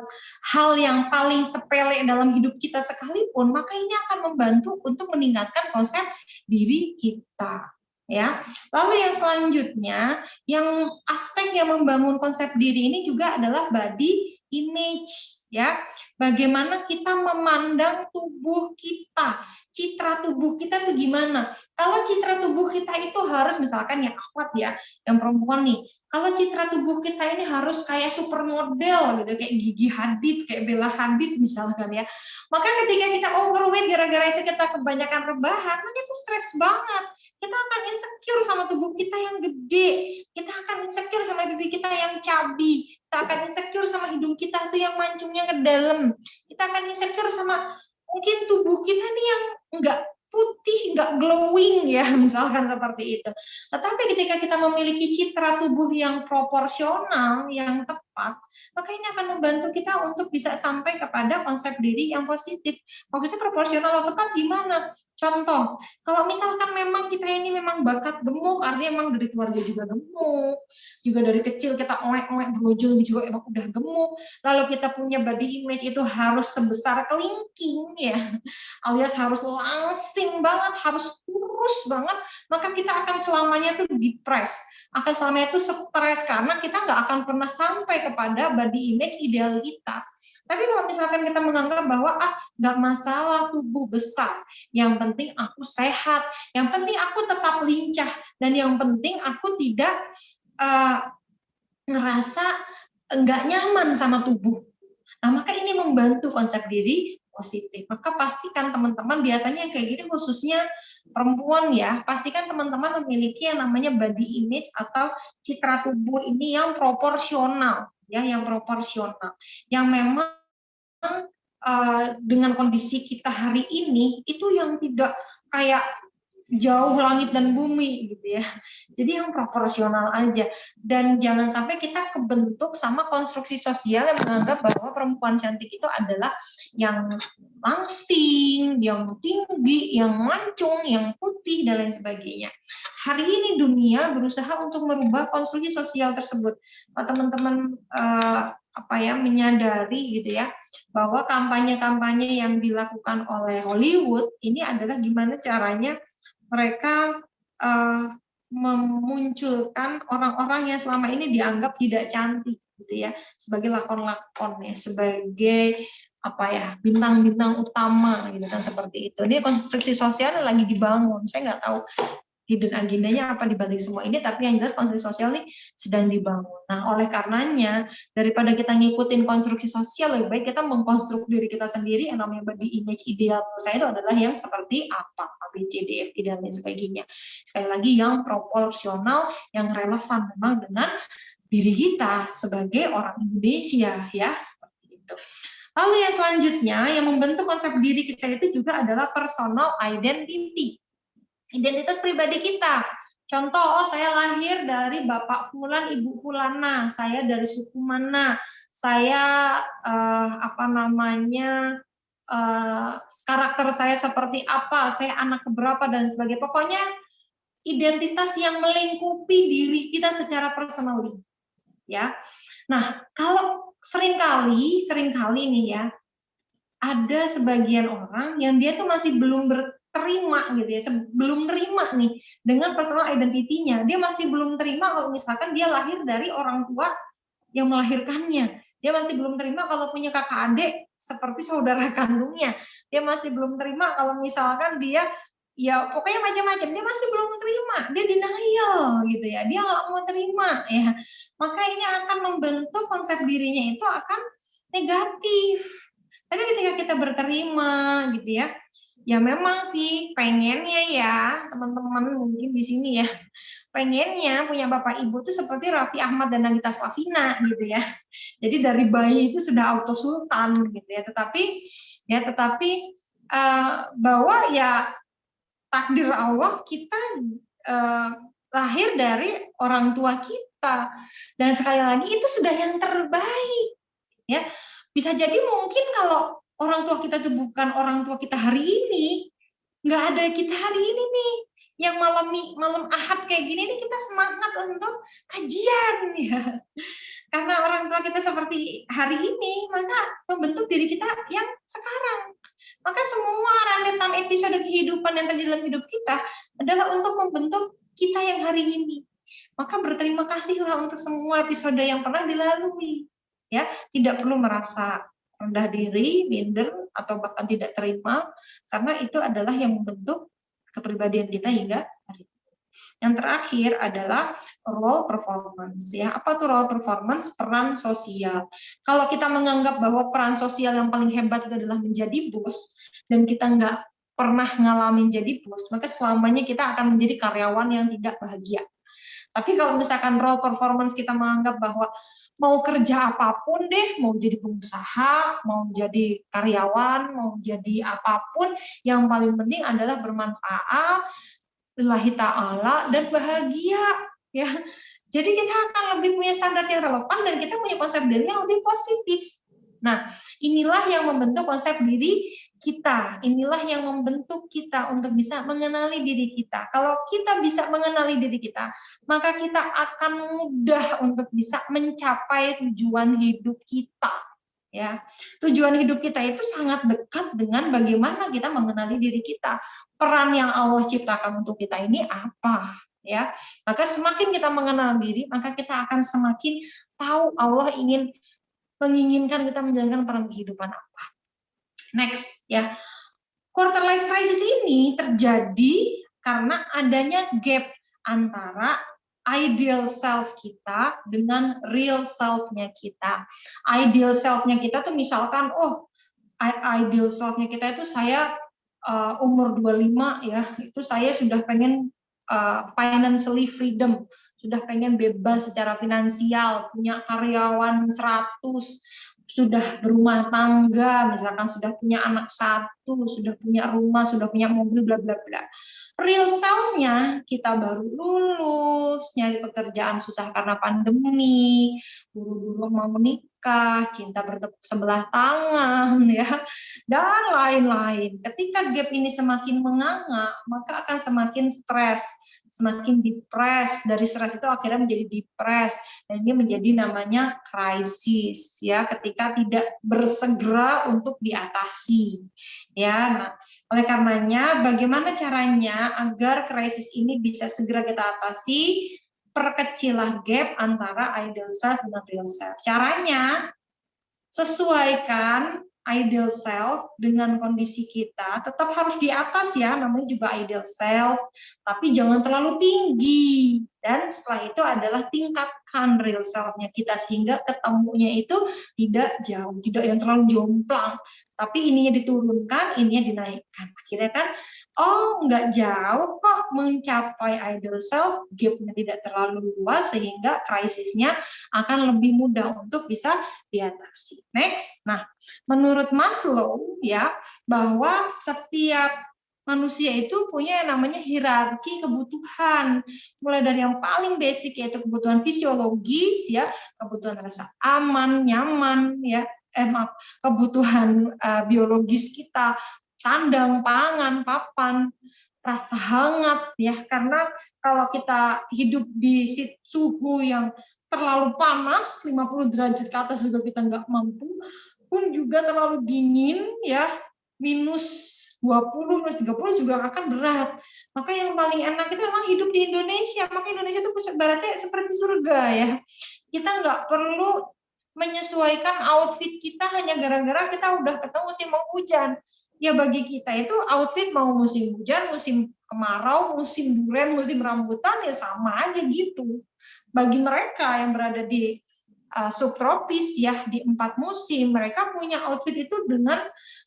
hal yang paling sepele dalam hidup kita sekalipun, maka ini akan membantu untuk meningkatkan konsep diri kita. Ya. Lalu yang selanjutnya, yang aspek yang membangun konsep diri ini juga adalah body image. Ya, bagaimana kita memandang tubuh kita, citra tubuh kita itu gimana? Kalau citra tubuh kita itu harus misalkan yang awet ya, yang perempuan nih, kalau citra tubuh kita ini harus kayak supermodel gitu, kayak Gigi Hadid, kayak Bella Hadid misalkan ya, maka ketika kita overweight gara-gara itu kita kebanyakan rebahan, maka itu stres banget. Kita akan insecure sama tubuh kita yang gede, kita akan insecure sama pipi kita yang cabi, kita akan insecure sama hidung kita tuh yang mancungnya ke dalam, kita akan insecure sama mungkin tubuh kita nih yang enggak putih, enggak glowing ya, misalkan seperti itu. Tetapi ketika kita memiliki citra tubuh yang proporsional, yang tepat, maka ini akan membantu kita untuk bisa sampai kepada konsep diri yang positif. Maksudnya proporsional atau tepat gimana? Contoh, kalau misalkan memang kita ini memang bakat gemuk, artinya memang dari keluarga juga gemuk, juga dari kecil kita oek-oek brojol juga emang udah gemuk, lalu kita punya body image itu harus sebesar kelingking ya, alias harus langsing banget, harus kurus banget, maka kita akan selamanya tuh depres, akan selamanya itu stres karena kita nggak akan pernah sampai kepada body image ideal kita. Tapi kalau misalkan kita menganggap bahwa nggak masalah tubuh besar, yang penting aku sehat, yang penting aku tetap lincah, dan yang penting aku tidak ngerasa nggak nyaman sama tubuh. Nah, maka ini membantu konsep diri positif. Maka pastikan teman-teman, biasanya yang kayak gini khususnya perempuan ya, pastikan teman-teman memiliki yang namanya body image atau citra tubuh ini yang proporsional, ya, yang proporsional, yang memang dengan kondisi kita hari ini itu yang tidak kayak jauh langit dan bumi gitu ya. Jadi yang proporsional aja, dan jangan sampai kita kebentuk sama konstruksi sosial yang menganggap bahwa perempuan cantik itu adalah yang langsing, yang tinggi, yang mancung, yang putih dan lain sebagainya. Hari ini dunia berusaha untuk merubah konstruksi sosial tersebut. Teman-teman menyadari gitu ya, bahwa kampanye-kampanye yang dilakukan oleh Hollywood ini adalah gimana caranya mereka memunculkan orang-orang yang selama ini dianggap tidak cantik gitu ya, sebagai lakon-lakon ya, sebagai bintang-bintang utama gitu kan, seperti itu. Ini konstruksi sosial yang lagi dibangun. Saya nggak tahu hidden agendanya apa di balik semua ini, tapi yang jelas konstruksi sosial ini sedang dibangun. Nah, oleh karenanya, daripada kita ngikutin konstruksi sosial, lebih baik kita mengkonstruk diri kita sendiri, yang namanya body image ideal saya itu adalah yang seperti apa, A, B, C, D, F, G, dan lain sebagainya. Sekali lagi, yang proporsional, yang relevan memang dengan diri kita sebagai orang Indonesia, ya, seperti itu. Lalu yang selanjutnya, yang membentuk konsep diri kita itu juga adalah personal identity. Identitas pribadi kita. Contoh, saya lahir dari bapak fulan, ibu fulana, saya dari suku mana, saya karakter saya seperti apa, saya anak keberapa dan sebagainya. Pokoknya identitas yang melingkupi diri kita secara personal, ya. Nah, kalau seringkali nih ya, ada sebagian orang yang dia tuh masih belum berterima gitu ya, belum nerima nih dengan personal identity-nya. Dia masih belum terima kalau misalkan dia lahir dari orang tua yang melahirkannya. Dia masih belum terima kalau punya kakak adik seperti saudara kandungnya. Dia masih belum terima kalau misalkan dia, ya pokoknya macam-macam. Dia masih belum terima, dia denial gitu ya. Dia nggak mau terima ya. Maka ini akan membentuk konsep dirinya itu akan negatif. Tapi ketika kita berterima gitu ya memang sih pengennya ya teman-teman mungkin di sini ya, pengennya punya bapak ibu tuh seperti Raffi Ahmad dan Nagita Slavina gitu ya. Jadi dari bayi itu sudah auto sultan gitu ya. Tetapi bahwa ya takdir Allah kita lahir dari orang tua kita, dan sekali lagi itu sudah yang terbaik ya. Bisa jadi mungkin kalau orang tua kita itu bukan orang tua kita hari ini, nggak ada kita hari ini nih, yang malam Ahad kayak gini nih kita semangat untuk kajian ya. Karena orang tua kita seperti hari ini, maka membentuk diri kita yang sekarang. Maka semua rentetan episode kehidupan yang terjadi dalam hidup kita adalah untuk membentuk kita yang hari ini. Maka berterima kasihlah untuk semua episode yang pernah dilalui. Ya, tidak perlu merasa rendah diri, minder, atau bahkan tidak terima, karena itu adalah yang membentuk kepribadian kita hingga hari ini. Yang terakhir adalah role performance ya. Apa tuh role performance? Peran sosial. Kalau kita menganggap bahwa peran sosial yang paling hebat itu adalah menjadi bos, dan kita nggak pernah ngalamin jadi bos, maka selamanya kita akan menjadi karyawan yang tidak bahagia. Tapi kalau misalkan role performance kita menganggap bahwa mau kerja apapun deh, mau jadi pengusaha, mau jadi karyawan, mau jadi apapun, yang paling penting adalah bermanfaat, lillahi ta'ala, dan bahagia ya. Jadi kita akan lebih punya standar yang relevan, dan kita punya konsep diri yang lebih positif. Nah, inilah yang membentuk konsep diri kita, inilah yang membentuk kita untuk bisa mengenali diri kita. Kalau kita bisa mengenali diri kita, maka kita akan mudah untuk bisa mencapai tujuan hidup kita. Ya, tujuan hidup kita itu sangat dekat dengan bagaimana kita mengenali diri kita. Peran yang Allah ciptakan untuk kita ini apa? Ya, maka semakin kita mengenal diri, maka kita akan semakin tahu Allah menginginkan kita menjalankan peran kehidupan apa. Next, ya, quarter life crisis ini terjadi karena adanya gap antara ideal self kita dengan real self-nya kita. Ideal self-nya kita tuh misalkan, ideal self-nya kita itu saya umur 25 ya, itu saya sudah pengen financially freedom, sudah pengen bebas secara finansial, punya karyawan 100, sudah berumah tangga, misalkan sudah punya anak 1, sudah punya rumah, sudah punya mobil, bla bla bla. Real self-nya kita baru lulus, nyari pekerjaan susah karena pandemi, buru-buru mau menikah, cinta bertepuk sebelah tangan ya, dan lain-lain. Ketika gap ini semakin menganga, maka akan semakin stres, semakin depres. Dari stres itu akhirnya menjadi depres, dan ini menjadi namanya krisis ya, ketika tidak bersegera untuk diatasi ya. Nah, oleh karenanya bagaimana caranya agar krisis ini bisa segera kita atasi? Perkecilah gap antara ideal self dan real self. Caranya sesuaikan ideal self dengan kondisi kita, tetap harus di atas ya, namanya juga ideal self, tapi jangan terlalu tinggi. Dan setelah itu adalah tingkatkan real self-nya kita sehingga ketemunya itu tidak jauh, tidak yang terlalu jomplang, tapi ininya diturunkan, ininya dinaikkan. Akhirnya kan, nggak jauh kok mencapai ideal self, gap-nya tidak terlalu luas sehingga krisisnya akan lebih mudah untuk bisa diatasi. Next, nah, menurut Maslow ya, bahwa setiap manusia itu punya yang namanya hierarki kebutuhan, mulai dari yang paling basic yaitu kebutuhan fisiologis ya, kebutuhan rasa aman, nyaman ya, kebutuhan biologis kita, sandang, pangan, papan, rasa hangat ya, karena kalau kita hidup di suhu yang terlalu panas, 50 derajat ke atas juga kita nggak mampu, pun juga terlalu dingin ya, minus 20, minus 30 juga akan berat. Maka yang paling enak itu memang hidup di Indonesia. Maka Indonesia itu ibaratnya seperti surga ya. Kita nggak perlu menyesuaikan outfit kita hanya gara-gara kita udah ketemu musim mau hujan. Ya bagi kita itu outfit mau musim hujan, musim kemarau, musim durian, musim rambutan ya sama aja gitu. Bagi mereka yang berada di subtropis ya di 4 musim, mereka punya outfit itu dengan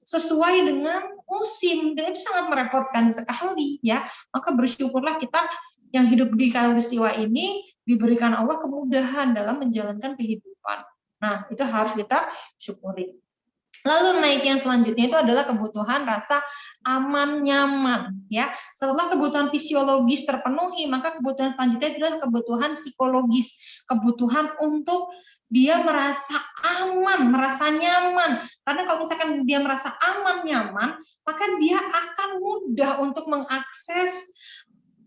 sesuai dengan musim dan itu sangat merepotkan sekali ya. Maka bersyukurlah kita yang hidup di Khatulistiwa ini diberikan Allah kemudahan dalam menjalankan kehidupan. Nah, itu harus kita syukuri. Lalu naik yang selanjutnya itu adalah kebutuhan rasa aman nyaman ya. Setelah kebutuhan fisiologis terpenuhi, maka kebutuhan selanjutnya adalah kebutuhan psikologis, kebutuhan untuk dia merasa aman, merasa nyaman. Karena kalau misalkan dia merasa aman nyaman, maka dia akan mudah untuk mengakses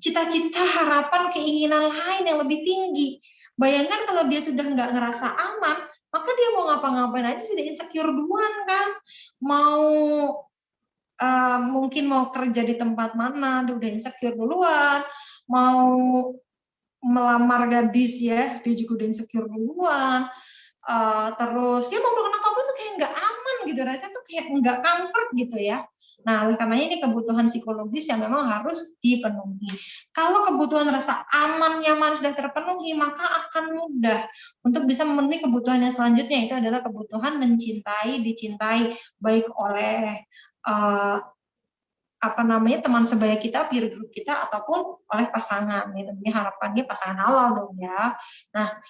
cita-cita, harapan, keinginan lain yang lebih tinggi. Bayangkan kalau dia sudah nggak ngerasa aman, maka dia mau ngapa-ngapain aja sudah insecure duluan kan. Mau mungkin mau kerja di tempat mana, dia udah insecure duluan. Mau melamar gadis ya, dia juga udah insecure duluan. Terus ya mau melakukan apapun tuh kayak nggak aman gitu, rasanya tuh kayak nggak comfort gitu ya. Nah, oleh karenanya ini kebutuhan psikologis yang memang harus dipenuhi. Kalau kebutuhan rasa aman, nyaman sudah terpenuhi, maka akan mudah untuk bisa memenuhi kebutuhan yang selanjutnya, itu adalah kebutuhan mencintai, dicintai, baik oleh teman sebaya kita, peer group kita, ataupun oleh pasangan. Ini harapannya pasangan halal dong ya. Nah,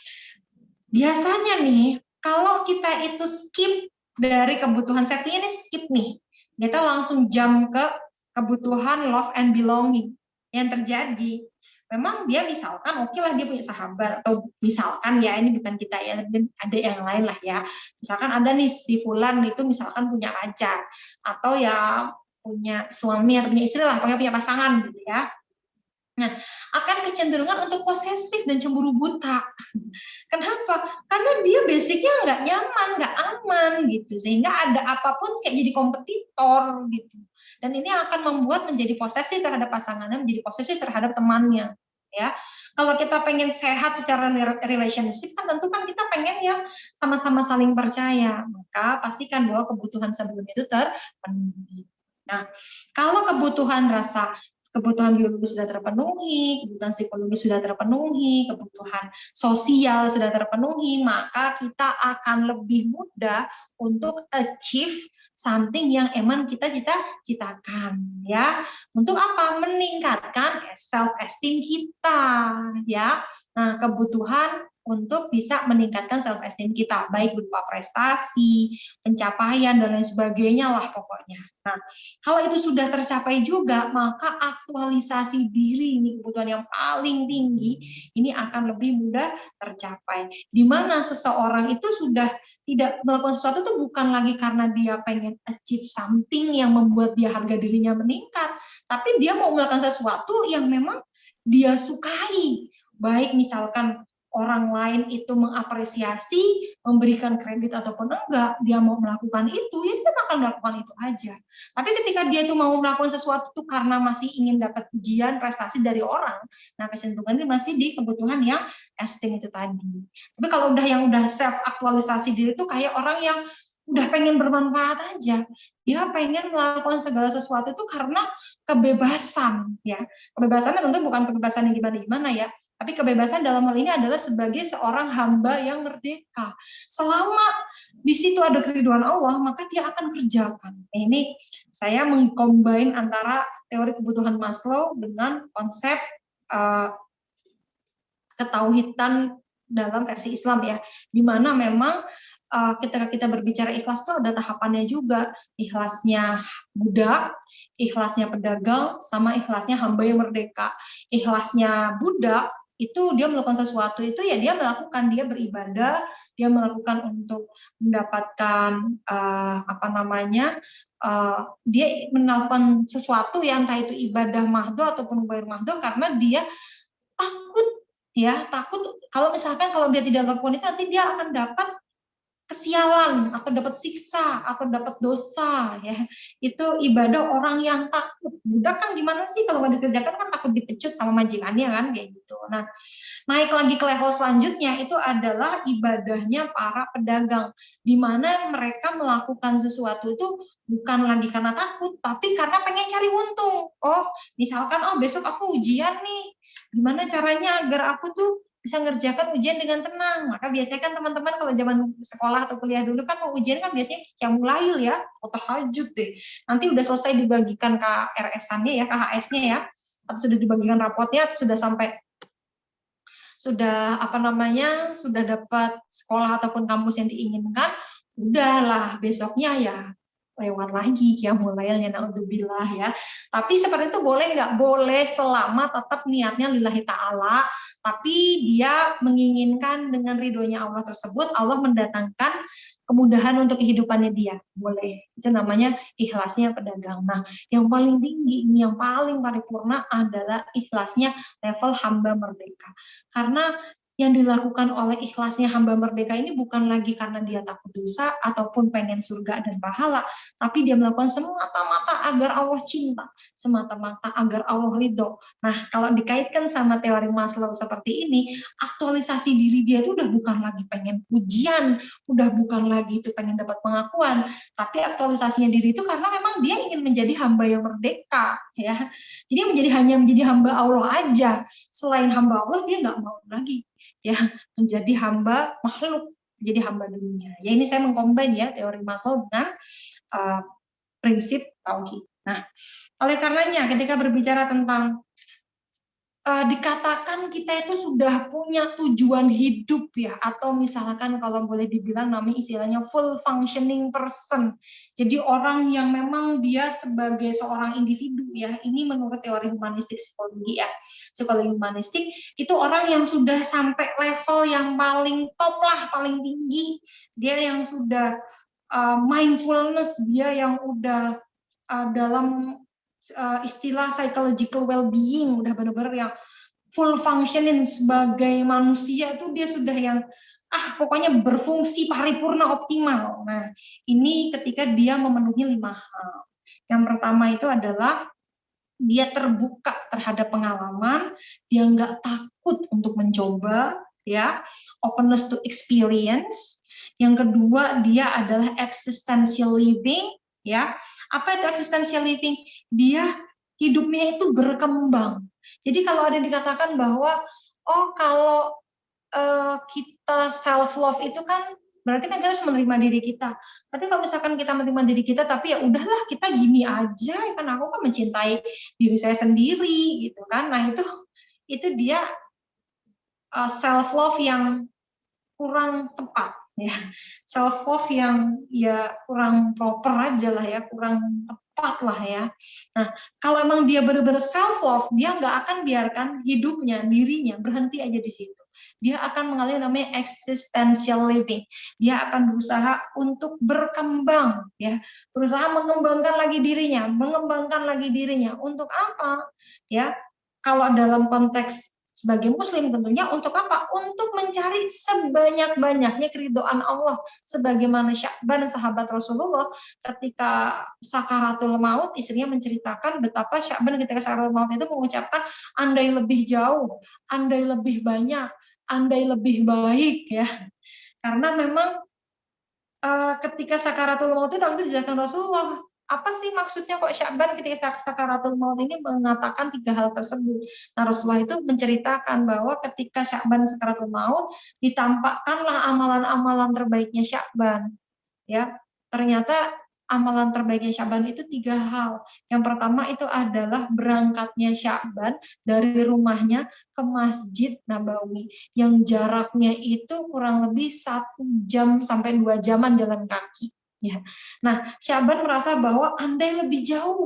biasanya nih, kalau kita itu skip dari kebutuhan safety ini skip nih, kita langsung jump ke kebutuhan love and belonging. Yang terjadi, memang dia misalkan oke lah dia punya sahabat, atau misalkan ya ini bukan kita ya, ada yang lain lah ya. Misalkan ada nih si Fulan itu misalkan punya pacar, atau ya punya suami atau punya istri lah, punya pasangan gitu ya. Nah, akan kecenderungan untuk posesif dan cemburu buta. Kenapa? Karena dia basicnya nggak nyaman, nggak aman gitu, sehingga ada apapun kayak jadi kompetitor gitu. Dan ini akan membuat menjadi posesif terhadap pasangannya, menjadi posesif terhadap temannya. Ya, kalau kita pengen sehat secara relationship kan tentu kan kita pengen yang sama-sama saling percaya. Maka pastikan bahwa kebutuhan sebelumnya itu terpenuhi. Nah, kalau kebutuhan biologis sudah terpenuhi, kebutuhan psikologis sudah terpenuhi, kebutuhan sosial sudah terpenuhi, maka kita akan lebih mudah untuk achieve something yang emang kita cita-citakan ya. Untuk apa? Meningkatkan self esteem kita ya. Nah, kebutuhan untuk bisa meningkatkan self esteem kita, baik berupa prestasi, pencapaian dan lain sebagainya lah pokoknya. Nah, kalau itu sudah tercapai juga, maka aktualisasi diri ini kebutuhan yang paling tinggi ini akan lebih mudah tercapai. Di mana seseorang itu sudah tidak melakukan sesuatu itu bukan lagi karena dia pengen achieve something yang membuat dia harga dirinya meningkat, tapi dia mau melakukan sesuatu yang memang dia sukai. Baik misalkan orang lain itu mengapresiasi, memberikan kredit ataupun enggak, dia mau melakukan itu, ya dia akan melakukan itu aja. Tapi ketika dia itu mau melakukan sesuatu karena masih ingin dapat pujian, prestasi dari orang, nah kecenderungannya masih di kebutuhan yang esteem itu tadi. Tapi kalau yang udah self aktualisasi diri itu kayak orang yang udah pengen bermanfaat aja, dia pengen melakukan segala sesuatu itu karena kebebasan ya. Kebebasannya tentu bukan kebebasan yang gimana-gimana ya, tapi kebebasan dalam hal ini adalah sebagai seorang hamba yang merdeka. Selama di situ ada keridhaan Allah, maka dia akan kerjakan. Ini saya mengcombine antara teori kebutuhan Maslow dengan konsep ketauhidan dalam versi Islam ya, di mana memang ketika kita berbicara ikhlas itu ada tahapannya juga, ikhlasnya budak, ikhlasnya pedagang, sama ikhlasnya hamba yang merdeka. Ikhlasnya budak itu dia melakukan sesuatu itu ya dia melakukan, dia beribadah, dia melakukan untuk mendapatkan dia melakukan sesuatu yang entah itu ibadah mahdo ataupun ghair mahdo karena dia takut kalau misalkan kalau dia tidak lakukan itu nanti dia akan dapat kesialan hukuman atau dapat siksa atau dapat dosa ya. Itu ibadah orang yang takut. Budak kan gimana sih kalau nggak dikerjakan kan takut dipecut sama majikannya kan kayak gitu. Nah, naik lagi ke level selanjutnya itu adalah ibadahnya para pedagang, di mana mereka melakukan sesuatu itu bukan lagi karena takut, tapi karena pengen cari untung. Oh, misalkan besok aku ujian nih, gimana caranya agar aku tuh bisa ngerjakan ujian dengan tenang. Maka biasanya kan teman-teman kalau zaman sekolah atau kuliah dulu kan mau ujian kan biasanya qiyamul ya, atau tahajud deh. Nanti udah selesai dibagikan KRS-annya ya, KHS-nya ya, atau sudah dibagikan rapotnya, atau sudah sudah dapat sekolah ataupun kampus yang diinginkan, udahlah besoknya ya lewat lagi qiyamul lailnya, naudzubillah ya. Tapi seperti itu boleh nggak? Boleh, selama tetap niatnya lillahi ta'ala, tapi dia menginginkan dengan ridhonya Allah tersebut, Allah mendatangkan kemudahan untuk kehidupannya dia. Boleh. Itu namanya ikhlasnya pedagang. Nah, yang paling tinggi, yang paling paripurna adalah ikhlasnya level hamba merdeka. Karena yang dilakukan oleh ikhlasnya hamba merdeka ini bukan lagi karena dia takut dosa ataupun pengen surga dan pahala, tapi dia melakukan semata-mata agar Allah cinta, semata-mata agar Allah ridho. Nah, kalau dikaitkan sama teori Maslow seperti ini, aktualisasi diri dia itu udah bukan lagi pengen pujian, udah bukan lagi itu pengen dapat pengakuan, tapi aktualisasinya diri itu karena memang dia ingin menjadi hamba yang merdeka, ya. Jadi hanya menjadi hamba Allah aja. Selain hamba Allah dia nggak mau lagi ya menjadi hamba makhluk, jadi hamba dunia. Ya, ini saya mengcombine ya teori Maslow dengan prinsip tauhid. Nah, oleh karenanya ketika berbicara tentang dikatakan kita itu sudah punya tujuan hidup ya, atau misalkan kalau boleh dibilang namanya istilahnya full functioning person. Jadi orang yang memang dia sebagai seorang individu ya, ini menurut teori humanistik psikologi ya. Psikologi humanistik itu orang yang sudah sampai level yang paling top lah, paling tinggi. Dia yang sudah mindfulness, dia yang udah dalam istilah psychological well-being, udah benar-benar yang full functioning sebagai manusia, itu dia sudah yang pokoknya berfungsi paripurna optimal. Nah, ini ketika dia memenuhi 5 hal. Yang pertama itu adalah dia terbuka terhadap pengalaman, dia nggak takut untuk mencoba, ya, openness to experience. Yang kedua, dia adalah existential living, ya. Apa itu existential living? Dia hidupnya itu berkembang. Jadi kalau ada yang dikatakan bahwa kalau kita self love itu kan berarti kan kita harus menerima diri kita. Tapi kalau misalkan kita menerima diri kita, tapi ya udahlah kita gini aja, kan aku kan mencintai diri saya sendiri gitu kan. Nah itu dia self love yang kurang tepat ya, self love yang ya kurang proper aja lah ya, kurang tepat lah ya. Nah, kalau emang dia benar-benar self love, dia nggak akan biarkan hidupnya, dirinya berhenti aja di situ. Dia akan mengalami namanya existential living. Dia akan berusaha untuk berkembang ya, berusaha mengembangkan lagi dirinya, untuk apa? Ya, kalau dalam konteks sebagai muslim tentunya untuk apa? Untuk mencari sebanyak-banyaknya keridhaan Allah. Sebagaimana Sya'ban sahabat Rasulullah ketika sakaratul maut, istrinya menceritakan betapa Sya'ban ketika sakaratul maut itu mengucapkan andai lebih jauh, andai lebih banyak, andai lebih baik ya. Karena memang ketika sakaratul maut itu langsung dijelaskan Rasulullah, apa sih maksudnya kok Sya'ban ketika sakaratul maut ini mengatakan 3 hal tersebut. Nah, Rasulullah itu menceritakan bahwa ketika Sya'ban sakaratul maut ditampakkanlah amalan-amalan terbaiknya Sya'ban. Ya, ternyata amalan terbaiknya Sya'ban itu 3 hal. Yang pertama itu adalah berangkatnya Sya'ban dari rumahnya ke Masjid Nabawi yang jaraknya itu kurang lebih 1 jam sampai 2 jaman jalan kaki. Ya. Nah, Sya'ban merasa bahwa andai lebih jauh,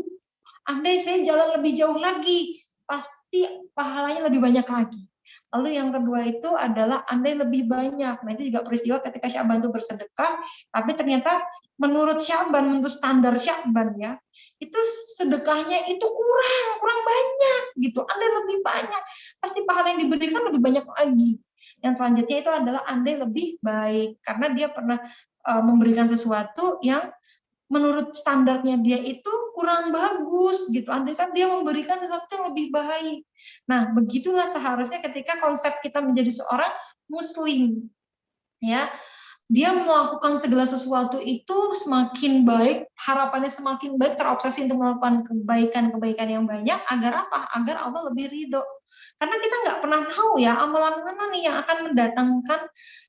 andai saya jalan lebih jauh lagi, pasti pahalanya lebih banyak lagi. Lalu yang kedua itu adalah andai lebih banyak. Nah, itu juga peristiwa ketika Sya'ban itu bersedekah, tapi ternyata menurut Sya'ban, menurut standar Sya'ban ya, itu sedekahnya itu kurang banyak gitu. Andai lebih banyak, pasti pahala yang diberikan lebih banyak lagi. Yang selanjutnya itu adalah andai lebih baik, karena dia pernah memberikan sesuatu yang menurut standarnya dia itu kurang bagus gitu. Andai kan dia memberikan sesuatu yang lebih baik. Nah, begitulah seharusnya ketika konsep kita menjadi seorang muslim. Ya, dia melakukan segala sesuatu itu semakin baik, harapannya semakin baik, terobsesi untuk melakukan kebaikan-kebaikan yang banyak, agar apa? Agar Allah lebih ridho. Karena kita nggak pernah tahu ya, amalan mana nih yang akan mendatangkan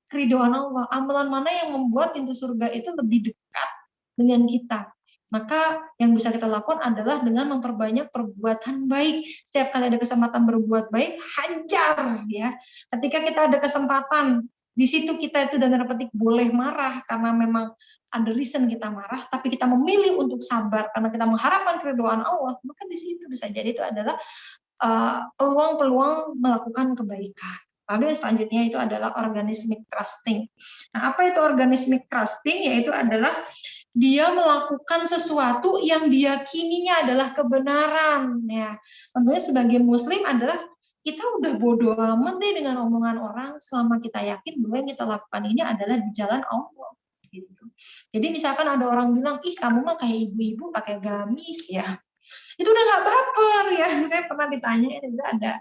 keridhaan Allah, amalan mana yang membuat pintu surga itu lebih dekat dengan kita. Maka yang bisa kita lakukan adalah dengan memperbanyak perbuatan baik. Setiap kali ada kesempatan berbuat baik, hajar ya. Ketika kita ada kesempatan, di situ kita itu dan petik boleh marah karena memang ada reason kita marah, tapi kita memilih untuk sabar karena kita mengharapkan keridhaan Allah, maka di situ bisa jadi itu adalah peluang-peluang melakukan kebaikan. Lalu yang selanjutnya itu adalah organismic trusting. Nah, apa itu organismic trusting? Yaitu adalah dia melakukan sesuatu yang diyakininya adalah kebenaran. Ya, tentunya sebagai muslim adalah kita udah bodoh amat deh dengan omongan orang selama kita yakin bahwa yang kita lakukan ini adalah di jalan Allah. Gitu. Jadi misalkan ada orang bilang, ih kamu mah kayak ibu-ibu pakai gamis ya. Itu udah nggak baper ya. Saya pernah ditanya itu ada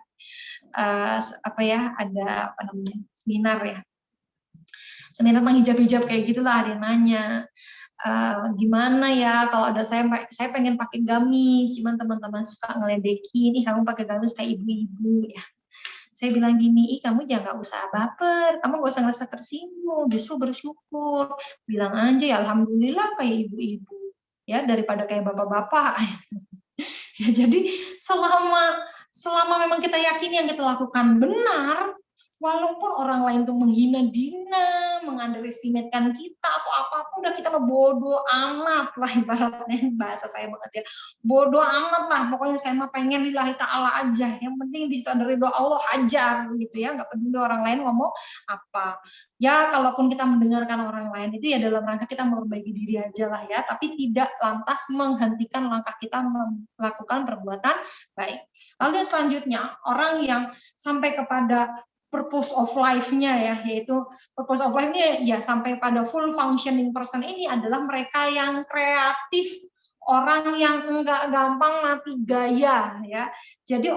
ada seminar ya. Seminar tentang hijab-hijab kayak gitulah, ada yang nanya. Gimana ya kalau ada saya pengen pakai gamis, cuman teman-teman suka ngeledekin, ih kamu pakai gamis kayak ibu-ibu ya. Saya bilang gini, ih kamu jangan usah baper, kamu gak usah ngerasa tersinggung, justru bersyukur, bilang aja ya alhamdulillah kayak ibu-ibu ya daripada kayak bapak-bapak. Ya, jadi selama memang kita yakin yang kita lakukan benar, walaupun orang lain tuh menghina-dina, mengunderestimate-kan kita atau apapun, udah kita bodoh amat lah ibaratnya, bahasa saya banget ya. Bodoh amat lah, pokoknya saya mah pengen lillahi ta'ala aja. Yang penting di situ ada ridho Allah, hajar gitu ya, nggak peduli orang lain ngomong apa. Ya, kalaupun kita mendengarkan orang lain itu ya dalam rangka kita memperbaiki diri aja lah ya, tapi tidak lantas menghentikan langkah kita melakukan perbuatan baik. Lalu yang selanjutnya, orang yang sampai kepada purpose of life-nya ya, yaitu purpose of life-nya ya sampai pada full functioning person ini adalah mereka yang kreatif, orang yang enggak gampang mati gaya ya. Jadi